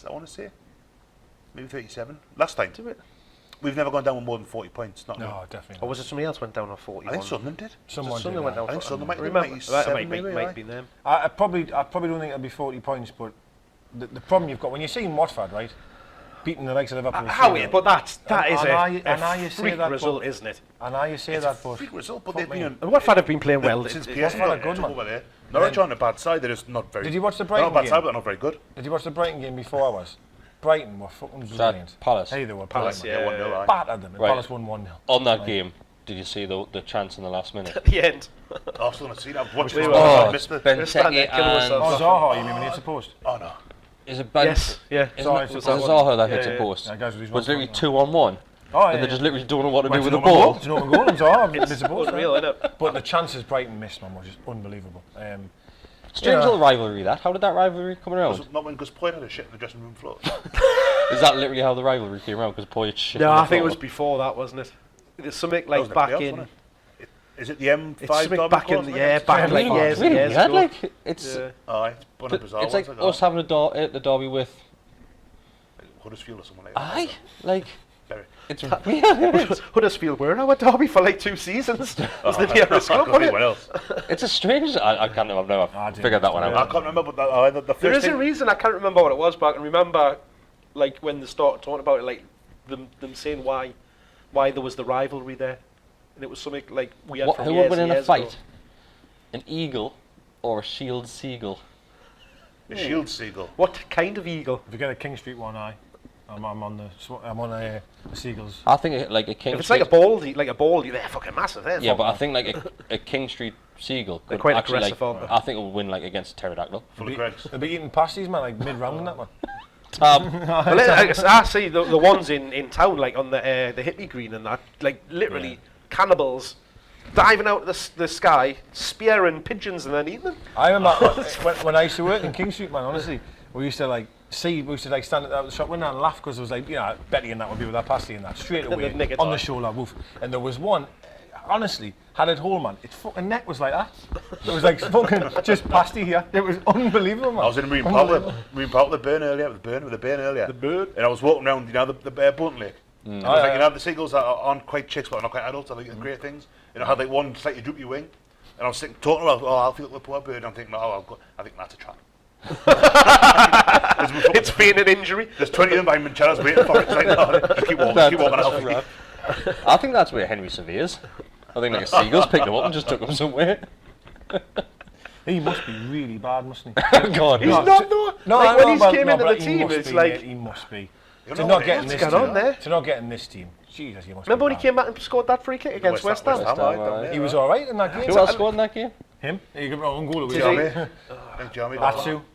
I want to say. Maybe 37. Last time. Did we? We've never gone down with more than 40 points. No, definitely not. Or was it somebody else went down on 41? I think Sunderland did. Sunderland went down. I think Sunderland might be them. I probably don't think it'll be 40 points, but the problem you've got, when you're seeing Watford, right, beating the likes of Liverpool. But that is a freak result, isn't it? I know you say that, but freak result, but they've been. Watford have been playing well since Watford are good, man. Norwich on a bad side. They're just not very. Did you watch the Brighton game? Not a bad side, but they're not very good. Did you watch the Brighton game before I was? Brighton were fucking brilliant. Palace. Hey, they were Palace. Yeah, battered them. And Palace won 1-0. On that game, did you see the chance in the last minute? At the end. Arsenal have seen. I've watched it. Benteke and Zaha, you mean when he hits the post? Oh no. Is it Ben? Yes. Yeah. Was it Zaha that hits the post? Was literally 2-on-1. And they just literally don't know what to do with the ball. It's an open goal and Zaha hits the post. Unreal, isn't it? But the chances Brighton missed, man, was just unbelievable. Strange little rivalry that. How did that rivalry come around? Was it not when Gus Poyet had a shit in the dressing room floor? Is that literally how the rivalry came around? Because Poyet shit. No, I think it was before that, wasn't it? There's something like back in. Is it the M5 It's derby? back in the back like Really, years and really years weird, ago. like, it's It's one of the bizarre it's like ones, us having the derby with Huddersfield or someone like that. aye, like Very. it's weird. Huddersfield were in our derby for like 2 seasons. Was the nearest club, Could be wasn't anyone it? else. It's a strange. I can't. I've never figured that one I out. can't remember, but the There first is a thing... reason I can't remember what it was, but I can remember, like when they started talking about it, like them saying why there was the rivalry there, and it was something like we had from Who years would win and in a years ago. fight? An eagle or a shield seagull? The Shield Seagull. What kind of eagle? If you get a King Street one, I'm on the Seagulls. I think like a king. If it's like a baldy, they're fucking massive. They're Yeah, but I think like a King Street seagull They're could quite actually like, aggressive, aren't they? I think it would win like against a pterodactyl. Full of Gregs. They'll be eating pasties, man, like mid-round and that one. Well, I see the ones in town, like on the hippie green and that, like literally cannibals diving out of the sky, spearing pigeons and then eating them. I remember when I used to work in King Street, man, honestly, we used to like stand at the shop window and laugh because it was like, you know, Betty and that would be with that pasty and that straight away They'd nick it on the off. shoulder, woof. And there was one, honestly, had it whole, man. Its fucking neck was like that. It was like fucking just pasty here. It was unbelievable, man. I was in Marine Park with the burn earlier. The bird. And I was walking around, you know, the Burnley. And I was like, you know, the seagulls aren't quite chicks, but are not quite adults. I think they're great things. You know, had like one slightly droopy wing. And I was talking about, I'll feel like a poor bird. And I'm thinking, I think that's a trap. It's been an injury. There's 20 of them behind Manchella's waiting for it. It's like, no, just keep walking out. I think that's where Henry Severe's. I think like a seagull's picked him up and just took him somewhere. He must be really bad, mustn't he? God, He's no. not though. No, like I when know, he's but- came no, into but the he team, must it's be, like, yeah, he must be. You To know not what get in what's this going team, on there? to not get in this team. Jesus, he must remember be when he bad. came back and scored that free kick against West Ham? He was all right in that game. Who else scored in that game? Him? He got own goal. Did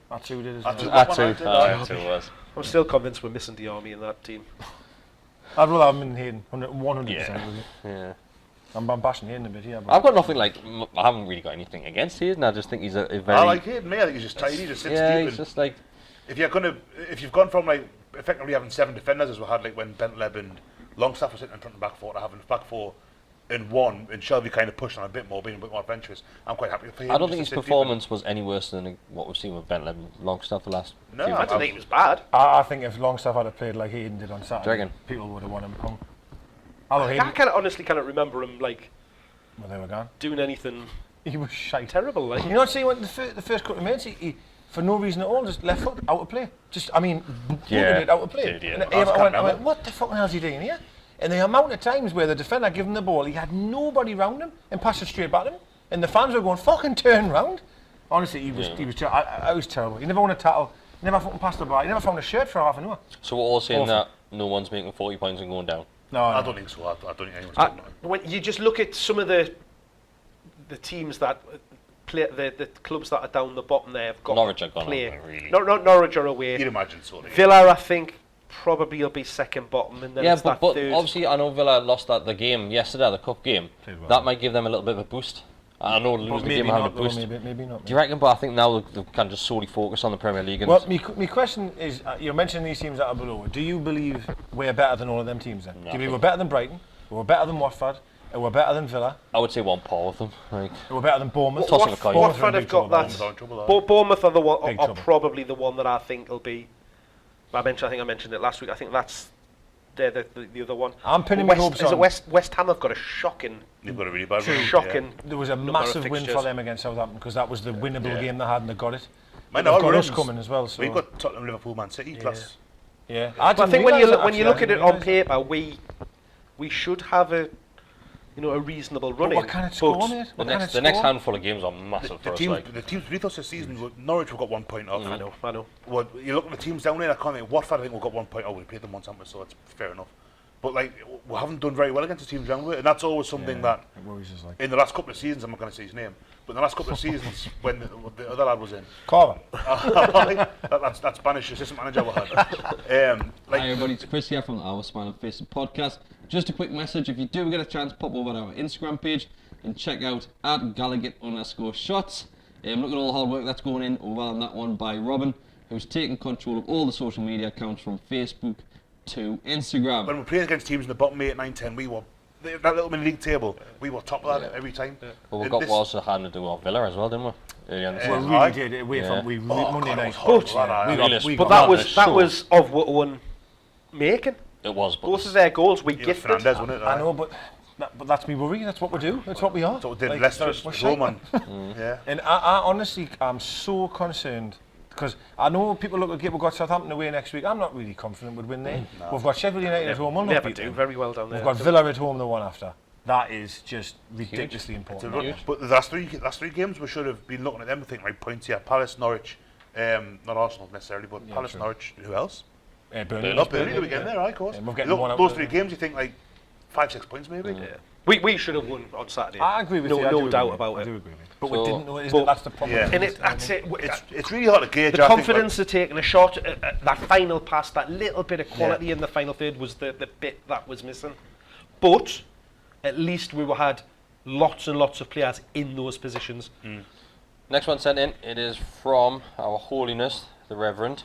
Atsu did as well. Atsu was. I'm still convinced we're missing the army in that team. I'd rather have him in Hayden, 100%. Yeah. With you. Yeah. I'm bashing Hayden a bit here. But I've got nothing like. I haven't really got anything against Hayden. I just think he's a very. I like Hayden, mate. I think he's just tidy, he just sits Yeah, deep. he's just like. If you've gone from like effectively having 7 defenders as we had like when Bentleb and Longstaff were sitting in front and back 4 to having back 4 in 1 and Shelby kind of pushing on a bit more, being a bit more adventurous. I'm quite happy for him. I don't think his performance was any worse than what we've seen with Bentley and Longstaff the last. No, few I months. don't think it was bad. I think if Longstaff had played like Hayden did on Saturday, Do you reckon? people would have won him home. Although I Hayden, honestly cannot remember him like well, they were gone. doing anything He was shite. terrible. Like You know what? See, when the first couple of minutes, he for no reason at all, just left foot out of play. Just, I mean, booted it out of play. Did, yeah. And I went, what the fucking hell is he doing here? And the amount of times where the defender gave him the ball, he had nobody round him and passed it straight back to him. And the fans were going, fucking turn round. Honestly, he was I was terrible. He never won a tackle. He never fucking passed the ball. He never found a shirt for half an hour. So we're all saying Awful. that no one's making 40 points and going down. No, I don't think so. I don't think anyone's doing that. when you just look at some of the teams that play, the clubs that are down the bottom there have got Norwich are gone play. on, really. Not Norwich are away. You'd imagine so. Villa, I think, probably will be second bottom, and then Yeah, it's but that third. obviously I know Villa lost the game yesterday, the cup game. Well. That might give them a little bit of a boost. I know losing the game having a boost. Maybe not. Do you reckon? But I think now they can just solely focus on the Premier League. And Well, my question is, you're mentioning these teams that are below. Do you believe we're better than all of them teams then? No, Do you believe we're better than Brighton? We're better than Watford? And we're better than Villa? I would say one par with them. Like, And we're better than Bournemouth? Tossing a coin. Bournemouth are in Watford have big got trouble, that. Bournemouth are in trouble, Bournemouth are the one, Big are trouble. probably the one that I think will be. I think I mentioned it last week. I think that's they're the other one. I'm pinning my hopes Is it on- West Ham have got a shocking. They've got a really bad run. Shocking. There was a number of massive win fixtures. for them against Southampton because that was the winnable game they had and they got it. Man, They've our got us runs- coming as well. So We've got Tottenham, Liverpool, Man City. Plus, yeah. But I didn't think when you realise look that, at actually. it on paper, we should have a reasonable run. What kind of score, mate? the What kind of next score? handful of games are massive for us. Like, the teams beneath us this season, Norwich have got 1 point off. I know. Well, you look at the teams down there, I can't think. Watford, I think we've got 1 point off. We played them once, haven't we? So it's fair enough. But like, we haven't done very well against the teams around with, and that's always something that It worries us, like. in the last couple of seasons, I'm not going to say his name, but in the last couple of seasons when the other lad was in, Carver. that's Spanish assistant manager we had. Hi everybody, it's Kris here from the Our Smile and Face podcast. Just a quick message, if you do get a chance, pop over to our Instagram page and check out at @Gallowgate_shots. Look at all the hard work that's going in over on that one by Robin, who's taking control of all the social media accounts from Facebook to Instagram. When we played against teams in the bottom 8, 9, 10, we were that little mini league table, we were top of that every time. Well, we And got this- also handed to our Villa as well, didn't we? Early on the We season. really did. Away Yeah. from Monday God, it night. was horrible, But that, aye. Really But got that was of what one making. It was, but Both of their goals we Yeah, gifted. Fernandez, wasn't it? I know, but that's me worry. That's what we do. That's what we are. So we did Like, Leicester, we're shite. Roman. Yeah. And I honestly, I'm so concerned because I know people look at we've got Southampton away next week. I'm not really confident we'd win there. We've got Sheffield United at home. We'll not Never beat do them. very well down there. We've got Villa at home the one after. That is just ridiculously important. But the last three games, we should have been looking at them and thinking, right, points here, Palace, Norwich, not Arsenal necessarily, but Palace, true. Norwich, who else? Burnley. Not Burnley, the weekend there, of course. Yeah, we're getting Look, one out those there. 3 games, you think like 5-6 points maybe? Yeah. We should have won on Saturday. I agree with you. I No do doubt agree. about I it. do agree with you. But So- we didn't know it. but- That's the problem. Yeah. And that's it. It's really hard to gauge. The I think, confidence of taking a shot, that final pass, that little bit of quality in the final third was the bit that was missing. But at least we had lots and lots of players in those positions. next one sent in. It is from Our Holiness, the Reverend.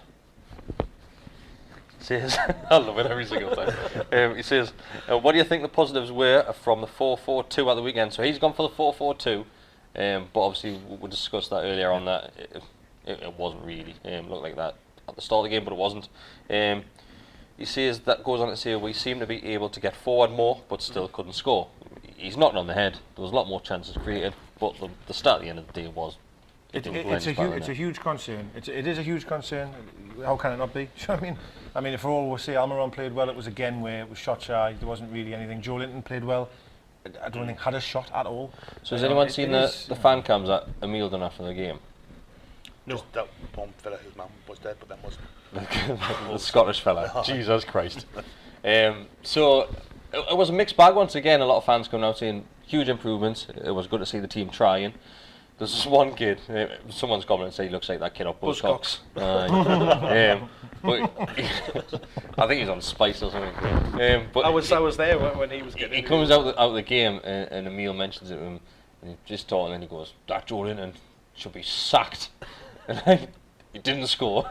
Says, I love it every single time. He says, what do you think the positives were from the 4-4-2 at the weekend? So he's gone for the 4-4-2, but obviously we discussed that earlier on that it wasn't really looked like that at the start of the game, but it wasn't. He says that goes on to say we seem to be able to get forward more, but still couldn't score. He's knocking on the head. There was a lot more chances created, but the start at the end of the day was. It's a huge concern. It is a huge concern. How can it not be? You know what I mean? I mean, if all we say Almiron played well, it was again where it was shot shy. There wasn't really anything. Joe Linton played well. I don't think had a shot at all. So has anyone seen the fan cams that Emile done after the game? No. Just that one fella whose mum was dead, but then wasn't. The Scottish fella. Jesus Christ. So it was a mixed bag once again. A lot of fans coming out saying huge improvements. It was good to see the team trying. There's this one kid, someone's commented saying he looks like that kid off Buzzcocks. But I think he's on Spice or something. But I was there when he was getting. he comes out of the game and Emile mentions it to him and he just talking and he goes, that Joe Linton should be sacked. And like, he didn't score.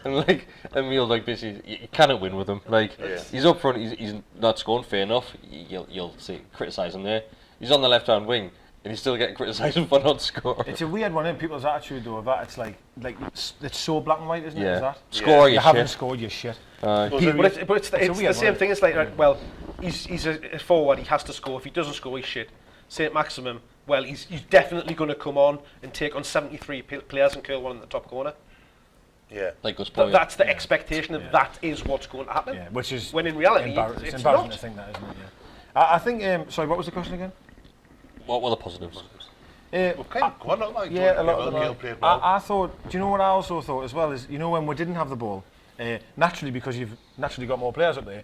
And like Emile, like basically, you cannot win with him. Like he's up front, he's not scoring, fair enough. You'll see criticise him there. He's on the left hand wing. And he's still getting criticised for not scoring. It's a weird one in people's attitude though. That it's like it's so black and white, isn't it? Is that Score you your haven't shit. scored your shit. But it's the weird same one. thing. It's like, right, well, he's a forward. He has to score. If he doesn't score, he's shit. St. Maximum, well, he's definitely going to come on and take on 73 players and curl one in the top corner. Yeah. Like us playing. That's the expectation of that is what's going to happen. Yeah, which is when in reality, it's it's embarrassing not. to think that, isn't it? Yeah. I think. Sorry, what was the question again? What were the positives? We've kind of got a lot like Yeah, a lot of Gale them. played well. I thought. Do you know what I also thought as well is when we didn't have the ball, naturally because you've naturally got more players up there,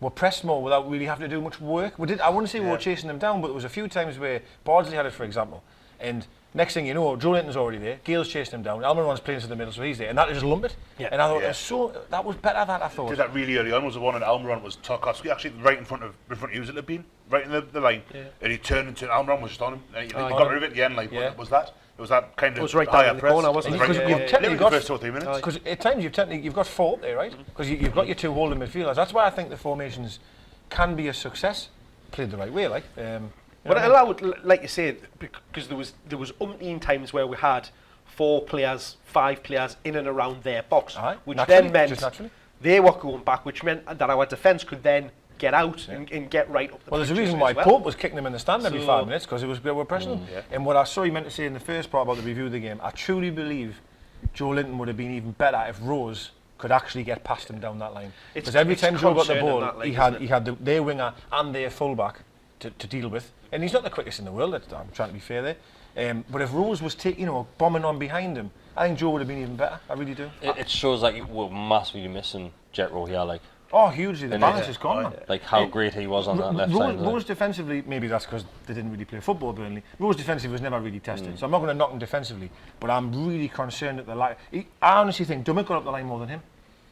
we pressed more without really having to do much work. We did. I wouldn't say we were chasing them down, but there was a few times where Bardsley had it, for example, and next thing you know, Joe Linton's already there. Gale's chasing him down. Almiron's playing to the middle, so he's there, and that just lump it. Yeah. And I thought Yeah. that was better than I thought. Did that really early on. Was the one at Almiron was Tarkovsky actually right in front of you it had been right in the line, and he turned into Almiron was just on him. And he got rid of it at the end. Like Yeah. what was that? It was that kind of It was right higher down in the press. corner, wasn't it? Because Right, you've yeah, technically Literally got the first 2 or 3 minutes. because at times you've got 4 up there, right? Because you've got your 2 holding midfielders. That's why I think the formations can be a success, played the right way, like. But it allowed, like you said, because there was umpteen times where we had 4 players, 5 players in and around their box, which then meant they were going back, which meant that our defence could then get out and get right up the Well, there's a pitch reason as why well. Pope was kicking them in the stand every 5 minutes, because we were pressing them. And what I saw you meant to say in the first part about the review of the game, I truly believe Joe Linton would have been even better if Rose could actually get past him down that line. Because every time Joe got the ball, he had their winger and their fullback to deal with. And he's not the quickest in the world, I'm trying to be fair there. But if Rose was bombing on behind him, I think Joe would have been even better. I really do. It shows that we're massively missing Jetro here, like. Oh, hugely. The balance is gone, man. Like how great he was on that left side. Rose defensively, maybe that's because they didn't really play football, Burnley. Rose defensively was never really tested, so I'm not going to knock him defensively, but I'm really concerned at the line. I honestly think Dummett got up the line more than him.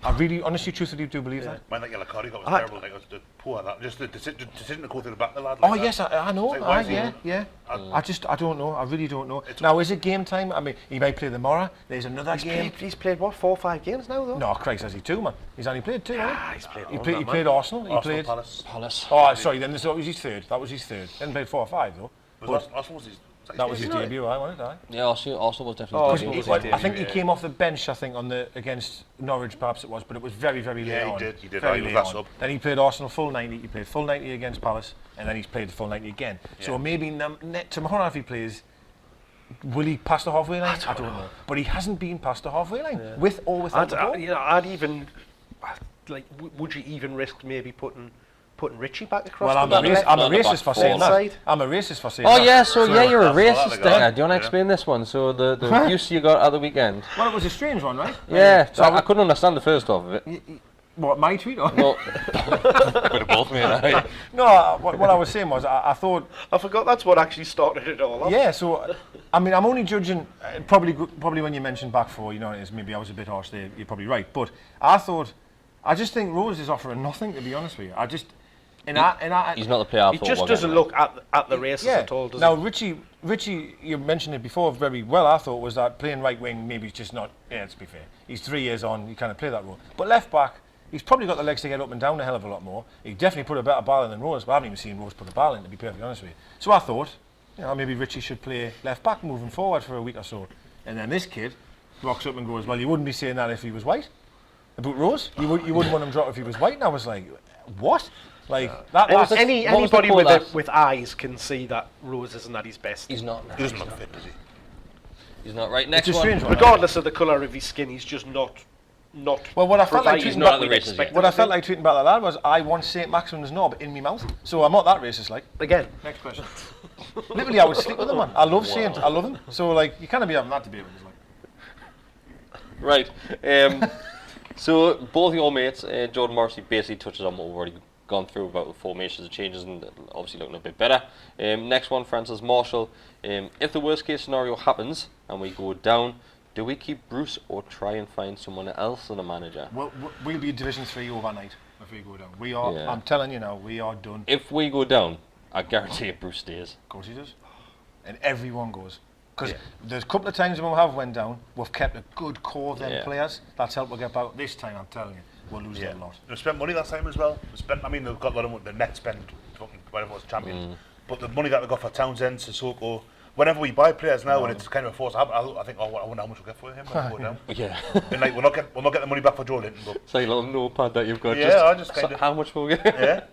I really, honestly, truthfully do believe that. Man, that yellow card he got was terrible. Like, it was poor that. Just the decision to go through the back of the lad. Oh Like yes, I know. It's like, Yeah. I don't know. I really don't know. Now, is it game time? I mean, he might play tomorrow. There's another game. He's played what, 4 or 5 games now though? No, Christ, has he 2, man? He's only played 2, He's played. He played Arsenal. He Arsenal, played Palace. Oh, sorry. Then that was his third. That was his third. He hadn't played 4 or 5 though. Arsenal was his. That was his debut, wasn't it? Yeah, Arsenal was definitely. Oh, debut. I think he came off the bench. I think against Norwich, perhaps it was, but it was very late on. He did. Very He was late that on. sub. Then he played Arsenal full 90. He played full 90 against Palace, and then he's played the full 90 again. So maybe tomorrow if he plays, will he pass the halfway line? I don't know. But he hasn't been past the halfway line with or without the ball. I'd even would you even risk maybe putting Richie back across Well, the left? I'm a racist for saying that. Side. I'm a racist for saying Oh that. yeah, so you're a racist, that Deka. Do you want to explain this one? So the abuse you got at the weekend. Well, it was a strange one, right? Yeah, So I couldn't understand the first half of it. What, my tweet? Or? No, bit of both, mate. No, what I was saying was I thought. I forgot that's what actually started it all off. Yeah, so I mean, I'm only judging probably when you mentioned back four, you know, it is maybe I was a bit harsh there. You're probably right, but I just think Rose is offering nothing, to be honest with you. I just He's not the player I He thought just we're doesn't getting. look at the races at all, does now he? Richie, you mentioned it before very well. I thought was that playing right wing maybe he's just not. Yeah, let's be fair. He's 3 years on. He kind of play that role. But left back, he's probably got the legs to get up and down a hell of a lot more. He definitely put a better ball in than Rose. But I haven't even seen Rose put a ball in, to be perfectly honest with you. So I thought, maybe Richie should play left back moving forward for a week or so. And then this kid rocks up and goes, well, you wouldn't be saying that if he was white. About Rose, you wouldn't want him drop if he was white. And I was like, what? Like that's Anybody with eyes can see that Rose isn't at his best. He's not. He doesn't look fit, does he? He's not right. Next It's a one. strange one. Regardless of the colour of his skin, he's just not. Well, what I felt like providing tweeting not about the racist yet. what I felt like tweeting about that lad was I want St. Maximin's knob in me mouth. So I'm not that racist, like. Again. Next question. Literally, I would sleep with him, man. I love Saint. I love him. So like, you can't be having that debate with us, like. Right. So both your mates, Jordan Morrissey basically touches on what we've already gone through about the formations and changes, and obviously looking a bit better. Next one, Francis Marshall. If the worst case scenario happens and we go down, do we keep Bruce or try and find someone else as a manager? We'll be Division 3 overnight if we go down. We are. Yeah. I'm telling you now, we are done. If we go down, I guarantee it Bruce stays. Of course he does. And everyone goes. Because there's a couple of times when we have went down, we've kept a good core of them players. That's helped us get out. This time, I'm telling you, we'll lose a lot. They spent money last time as well. They've got a lot of the net spend, whatever was champions. But the money that they got for Townsend, Sissoko, whenever we buy players now, and it's kind of a force, I think, I wonder how much we'll get for him when we go down. Yeah. And like, we'll not get the money back for Joe Linton, but It's like a little notepad that you've got. yeah, I just kind of how much will we get? yeah.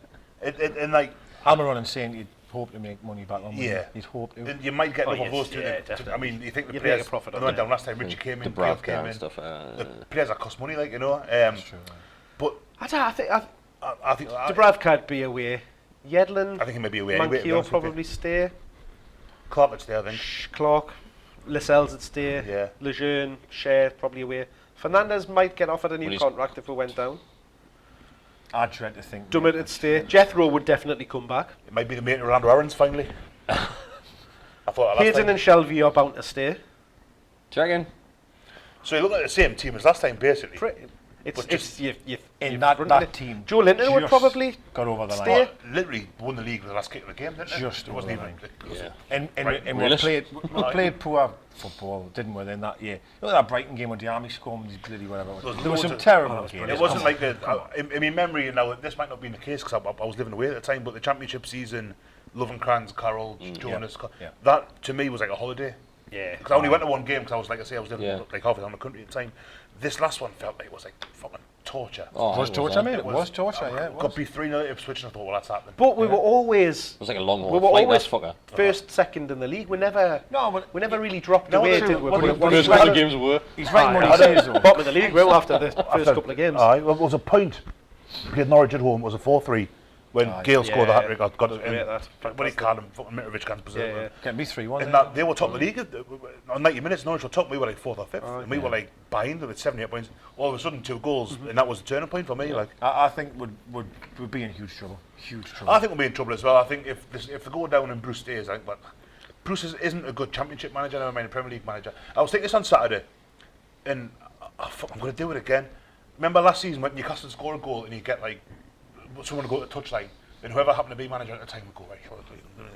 And like, I'm running saying you'd hope to make money back on. Yeah. You'd hope to. you might get yes, those two. definitely. I mean, you think the You'd players make a profit when on they went it. down last time, Richie came in, Gale Dubravka came and in. stuff. The players that cost money, like, you know. That's true. But I think Dubravka would be away. Yedlin, I think he may be away anyway. to be Mankio honest with you. probably stay. Clark would stay, I think. Clark, Lascelles would stay. Yeah. Lejeune, Cher probably away. Fernandez might get offered a new Well, he's- contract if we went down. I dread to think. Dummett would stay. Jethro would definitely come back. It might be the mate of Orlando Aaron's finally. I thought last Hayden time. and Shelby are bound to stay. Do you reckon? So you look at the same team as last time, basically. It's But just just in that team. Joe Linton would just probably got over the line. stay. Literally won the league with the last kick of the game, didn't it? Just it wasn't over even. Yeah. And Right, we realist. played poor football, didn't we? Then that year, look at that Brighton game with the Army scoring these bloody whatever. There was some terrible games. It wasn't like the. In my memory, now this might not be the case because I was living away at the time, but the championship season, Lovenkrands, Carroll, Jonas, that to me was like a holiday. Yeah. Because I only went to one game because I was like I say I was living Yeah. like halfway down the country at the time. This last one felt like it was like fucking torture. Oh, It was torture, mate. It was torture. I Yeah, it got was. beat 3-0 Ipswich and I thought, well, that's happening. But we were always It was like a long we haul were flight, always that fucker. first, second in the league. We never really dropped No, away, true. did we? What But do it you- was First right. couple of games were. He's right when he says though. bottom of the league, well, after the first couple of games. Aye, well, it was a point. We had Norwich at home. It was a 4-3 when Gale scored the yeah. hat trick. Got it Great, in. that. When he called him, fucking Mitrovic can't preserve Yeah, it. Can be 3-1. And that they were top of the league on 90 minutes. Norwich were top. We were like 4th or 5th, and we were like behind them with 78 points. All of a sudden, 2 goals, and that was the turning point for me. Like, I think would be in huge trouble. Huge trouble. I think we'll be in trouble as well. I think if they go down and Bruce stays, I think, but Bruce isn't a good Championship manager. Never mind a Premier League manager. I was thinking this on Saturday, and I'm going to do it again. remember last season when Newcastle score a goal and you get like someone to go to the touchline, and whoever happened to be manager at the time would go, right,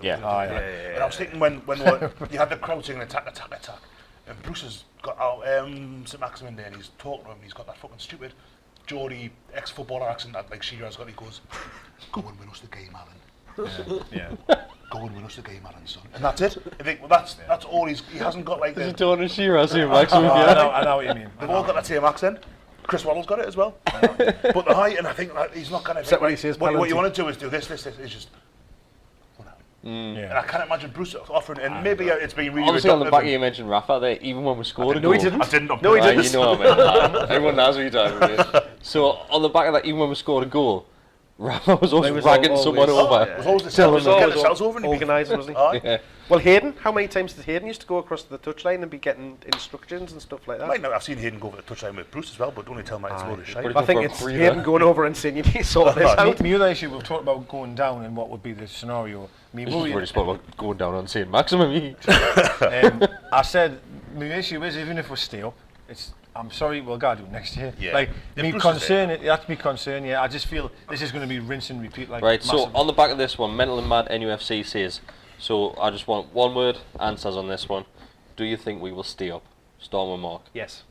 and I was thinking when you had the crowd saying attack, and Bruce has got out St Maximin there and he's talking to him, he's got that fucking stupid GEORDIE ex-footballer accent that like Shearer's got, he goes, go and win us the game, Alan. Go and win us the game, Alan, son. And that's it. I think, well, that's all he hasn't got like This is Tony Shearer, St Maximin. I know what you mean. They've all got that same accent. Chris Waddle's got it as well. But the height, and I think like, he's not going to... Except when he says what you want to do is do this, it's just... And I can't imagine Bruce offering, and maybe it's been really... Obviously on the back you mentioned Rafa there, even when we scored a goal... No, he didn't. I didn't. No, he didn't. You know what I mean. Everyone knows what you're talking about. So on the back of that, even when we scored a goal, Rafa was always ragging someone over. It was always the get themselves over and organising, wasn't he? Well, Hayden, how many times did Hayden used to go across the touchline and be getting instructions and stuff like that? I've seen Hayden go over the touchline with Bruce as well, but don't tell me it's load of shite. I think it's Hayden going over and saying you need to sort this out. The other issue, we've talked about going down and what would be the scenario. I mean, we already spoke about going down on St Maximin. I said, the issue is, even if we stay up, I'm sorry, we'll gotta do it next year. Yeah. Like, that's me concern, yeah. I just feel this is going to be rinse and repeat. Like, right, massive. so on the back of this one, Mental and Mad NUFC says, so I just want one word answers on this one. Do you think we will stay up? Storm and Mark. Yes.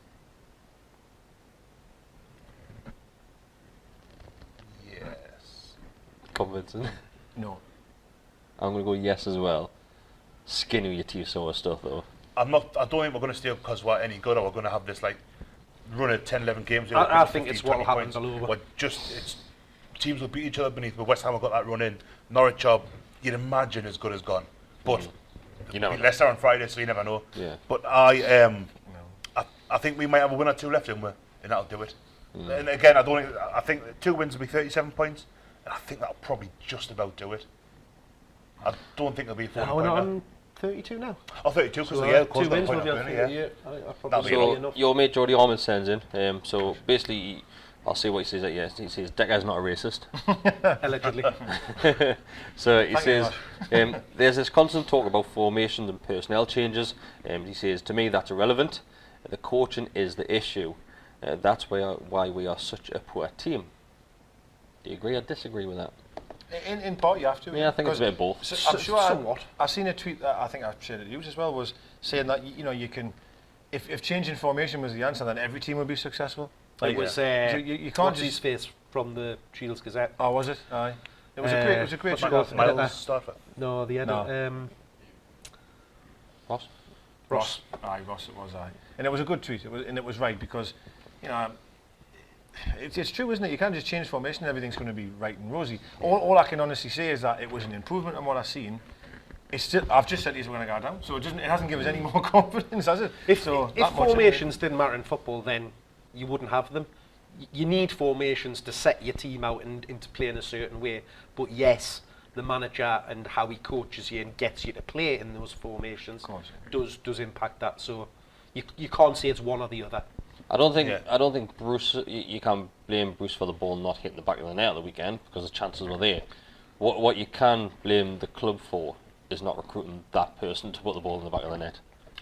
Yes. Convincing. No. I'm going to go yes as well. Skinny your teeth sort of stuff though. I don't think we're going to stay up because we're any good, or we're going to have this like run of 10, 11 games. I think it's what will happen all over. Teams will beat each other beneath. But West Ham have got that run in. Norwich job, you'd imagine as good as gone. But you know, Leicester on Friday, so you never know. Yeah. But I think we might have a win or two left, and that'll do it. And again, I think 2 wins will be 37 points, and I think that'll probably just about do it. I don't think it'll be 40 we're not on 32 now. Oh, 32 because So, 2 wins wins will be on 30, yeah. So your mate Geordie Ormond sends in. So basically, I'll see what he says. He says Deka's not a racist. Allegedly. So he says there's this constant talk about formations and personnel changes. He says to me that's irrelevant. The coaching is the issue. That's why we are such a poor team. Do you agree or disagree with that? In part, you have to. Yeah, I think it's a bit of both. So I'm sure I've seen a tweet that I think I've shared it with as well, was saying that you can, if changing formation was the answer, then every team would be successful. Like, it was you can't just his face from the Shields Gazette. Oh, was it? Aye. It was a great show. Miles Starford. No, the editor. Ross. Aye, Ross it was. Aye, and it was a good tweet. It was right because, it's true, isn't it? You can't just change formation and everything's going to be right and rosy. All I can honestly say is that it was an improvement on what I've seen. It's still, I've just said we're going to go down, so it hasn't given us any more confidence, has it? If formations didn't matter in football, then you wouldn't have them. You need formations to set your team out into play in a certain way. But yes, the manager and how he coaches you and gets you to play in those formations does impact that. So you can't say it's one or the other. I don't think Bruce. You can't blame Bruce for the ball not hitting the back of the net at the weekend because the chances were there. What you can blame the club for is not recruiting that person to put the ball in the back of the net.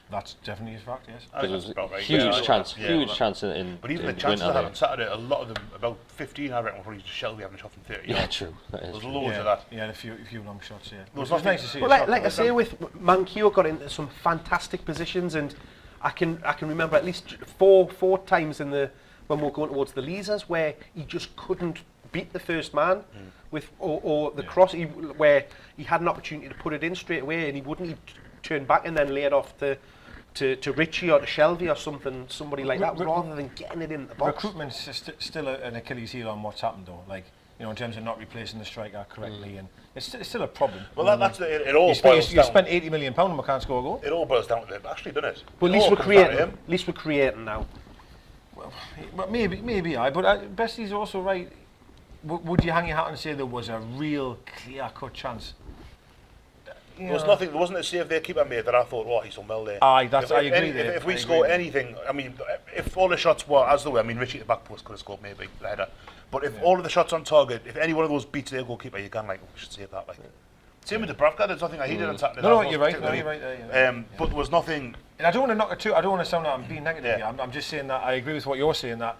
That's definitely a fact, yes. Because it was a huge chance in. But even the chances I had on Saturday, a lot of them, about 15, I reckon, were probably just Shelby having a shot from 30. Yeah, true. There's loads of that. Yeah, a few long shots. Yeah. It was nice to see. Well, like I say, with Manquillo got into some fantastic positions, and I can remember at least four times when we were going towards the Leazers where he just couldn't beat the first man with or the cross where he had an opportunity to put it in straight away and he wouldn't. He'd turn back and then lay it off to Richie or to Shelby or somebody like that, rather than getting it in the box. Recruitment's still an Achilles heel on what's happened though, like in terms of not replacing the striker correctly, and it's still a problem. Well, that's it all boils down. You spent £80 million and we can't score a goal. It all boils down to it, actually, doesn't it? But at least we're creating now. Well, maybe but Besty's also right. Would you hang your hat and say there was a real clear-cut chance? There wasn't a save their keeper made that I thought, oh, he's done well there. I agree there. If we score anything, I mean, if all the shots were as they were, I mean, Richie at the back post could have scored maybe the header. But if all of the shots on target, if any one of those beats their goalkeeper, you can we should save that. Same with the Bravka, there's nothing he did on Saturday. No, you're right. You're right there. But there was nothing. And I don't want to knock it too. I don't want to sound like I'm being negative here. I'm just saying that I agree with what you're saying, that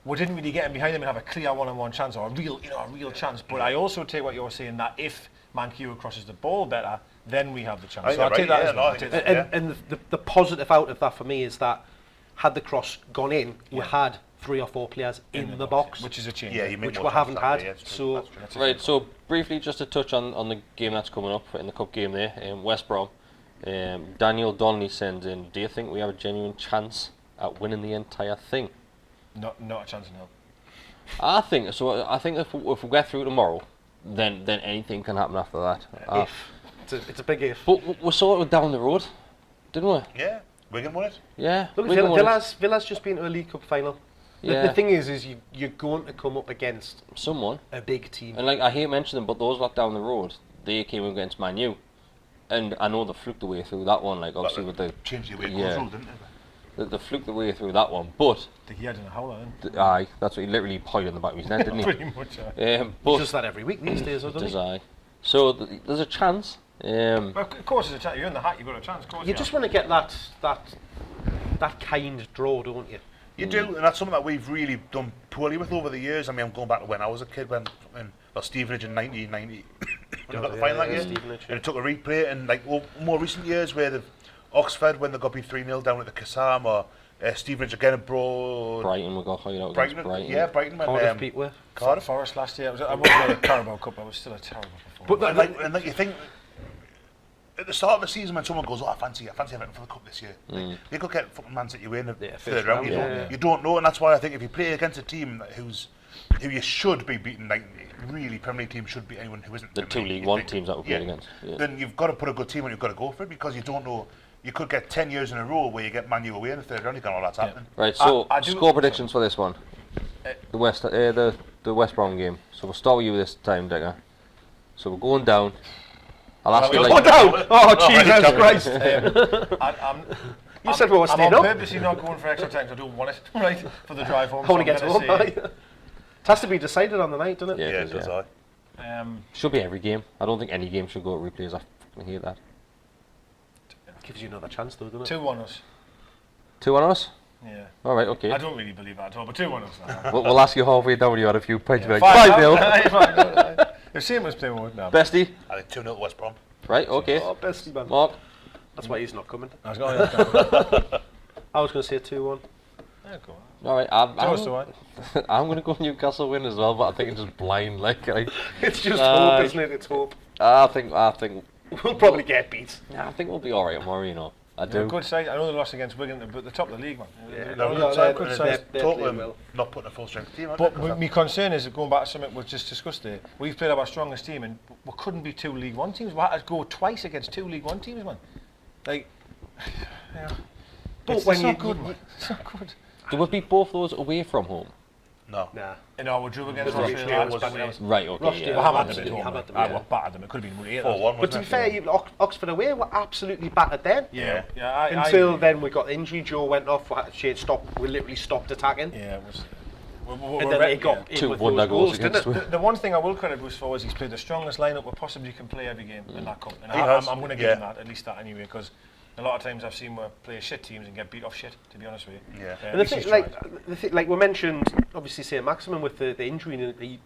we didn't really get in behind them and have a clear one-on-one chance or a real chance. But I also take what you're saying, that if Manquillo crosses the ball better, then we have the chance. So I'll take that as well. And the positive out of that for me is that had the cross gone in, we had 3 or 4 players in the box, which is a change. Yeah, which we haven't had. So right, so briefly, just to touch on the game that's coming up in the cup game there, West Brom. Daniel Donnelly sends in, do you think we have a genuine chance at winning the entire thing? Not a chance in hell. I think so. I think if we get through tomorrow, then anything can happen after that. it's a big if. But we saw it down the road, didn't we? Yeah, Wigan won it. Yeah. Look, Villa's just been to a League Cup final. Yeah. The thing is you're going to come up against someone, a big team. And like I hate mentioning them, but those lot down the road, they came against Man U, and I know they fluked the way through that one. Like obviously with the changed the way it goes, didn't it? They fluked the way through that one, but he had in a howler. Aye, that's what he literally pointed in the back of his net, didn't he? Pretty much. But he does that every week these days, doesn't he? Aye. So there's a chance. Well, of course, there's a chance. You're in the hat. You've got a chance. Of course you just want to get that kind draw, don't you? You do, and that's something that we've really done poorly with over the years. I mean, I'm going back to when I was a kid, when Stevenage in 1990, when they got the final that year, and it took a replay, and like more recent years where Oxford, when they got beat 3-0 down at the Kassam, or Stevenage again abroad. Brighton, we got hired out against Brighton. Yeah, Brighton. Cardiff beat with Cardiff Forest last year. I wasn't a Carabao Cup. I was still a terrible performance. But like you think, at the start of the season when someone goes, I fancy Everton for the cup this year. Like, they could get fucking Man City away in the third round. You don't know, and that's why I think if you play against a team who you should be beating, like really Premier League team should beat anyone who isn't. The 2 League One teams that we played against. Yeah. Then you've got to put a good team and you've got to go for it, because you don't know. You could get 10 years in a row where you get Man U away in the third round. You can't know that's happening. Right. So score predictions for this one. The West Brom game. So we'll start with you this time, Deka. So we're going down. I'll ask you like. Oh, Jesus Christ! You said we were staying up. I'm purposely not going for extra time. I don't want it, right, for the drive home. I want to get home. It has to be decided on the night, doesn't it? Yeah, it does. Should be every game. I don't think any game should go to replays. I fucking hate that. Gives you another chance, though, doesn't it? 2-1 us. 2-1 us? Yeah. All right, okay. I don't really believe that at all, but 2-1 us. We'll ask you halfway down when you had a few points. Yeah. 5-0. The same as playing with now. Bestie? I think 2-0 West Brom. Right, okay. Oh, Bestie, man. Mark? That's why he's not coming. I was going to say 2-1. Yeah, go on. All right, I'm going to go Newcastle win as well, but I think it's just blind. It's just hope, isn't it? It's hope. I think we'll probably get beat. Yeah, I think we'll be all right tomorrow, you know. I do. Good side. I know they lost against Wigan, but the top of the league, man. Yeah, good side. Totally not putting a full strength team. But my concern is, going back to something we've just discussed there, we've played our strongest team, and we couldn't be 2 League One teams. We had to go twice against 2 League One teams, man. Like, yeah. But it's not good, man. It's not good. Do we beat both those away from home? No. Nah. In our drew against Right, okay. We hammered them at home. We battered them. It could have been 4-1. But to be fair, Oxford away were absolutely battered then. Yeah. Until then, we got injury. Joe went off. We literally stopped attacking. Yeah, it was. And then they got in with those goals, didn't it? The one thing I will credit Bruce for is he's played the strongest lineup we possibly can play every game in that cup. And I'm going to give him that, at least that anyway, because a lot of times I've seen where play shit teams and get beat off shit, to be honest with you. Yeah. And the thing, like we mentioned, obviously St. Maximin with the injury, and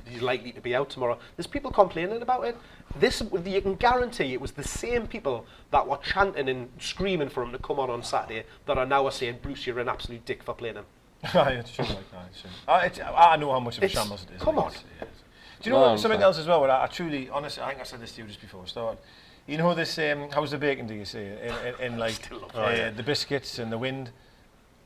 he's likely to be out tomorrow. There's people complaining about it. You can guarantee it was the same people that were chanting and screaming for him to come on Saturday that are now saying, Bruce, you're an absolute dick for playing him. It's true, I know how much of a shambles it is. Come on. Do you know something else as well? Where I truly, honestly, I think I said this to you just before we started. You know this, how's the bacon, do you say? In like the biscuits and the wind.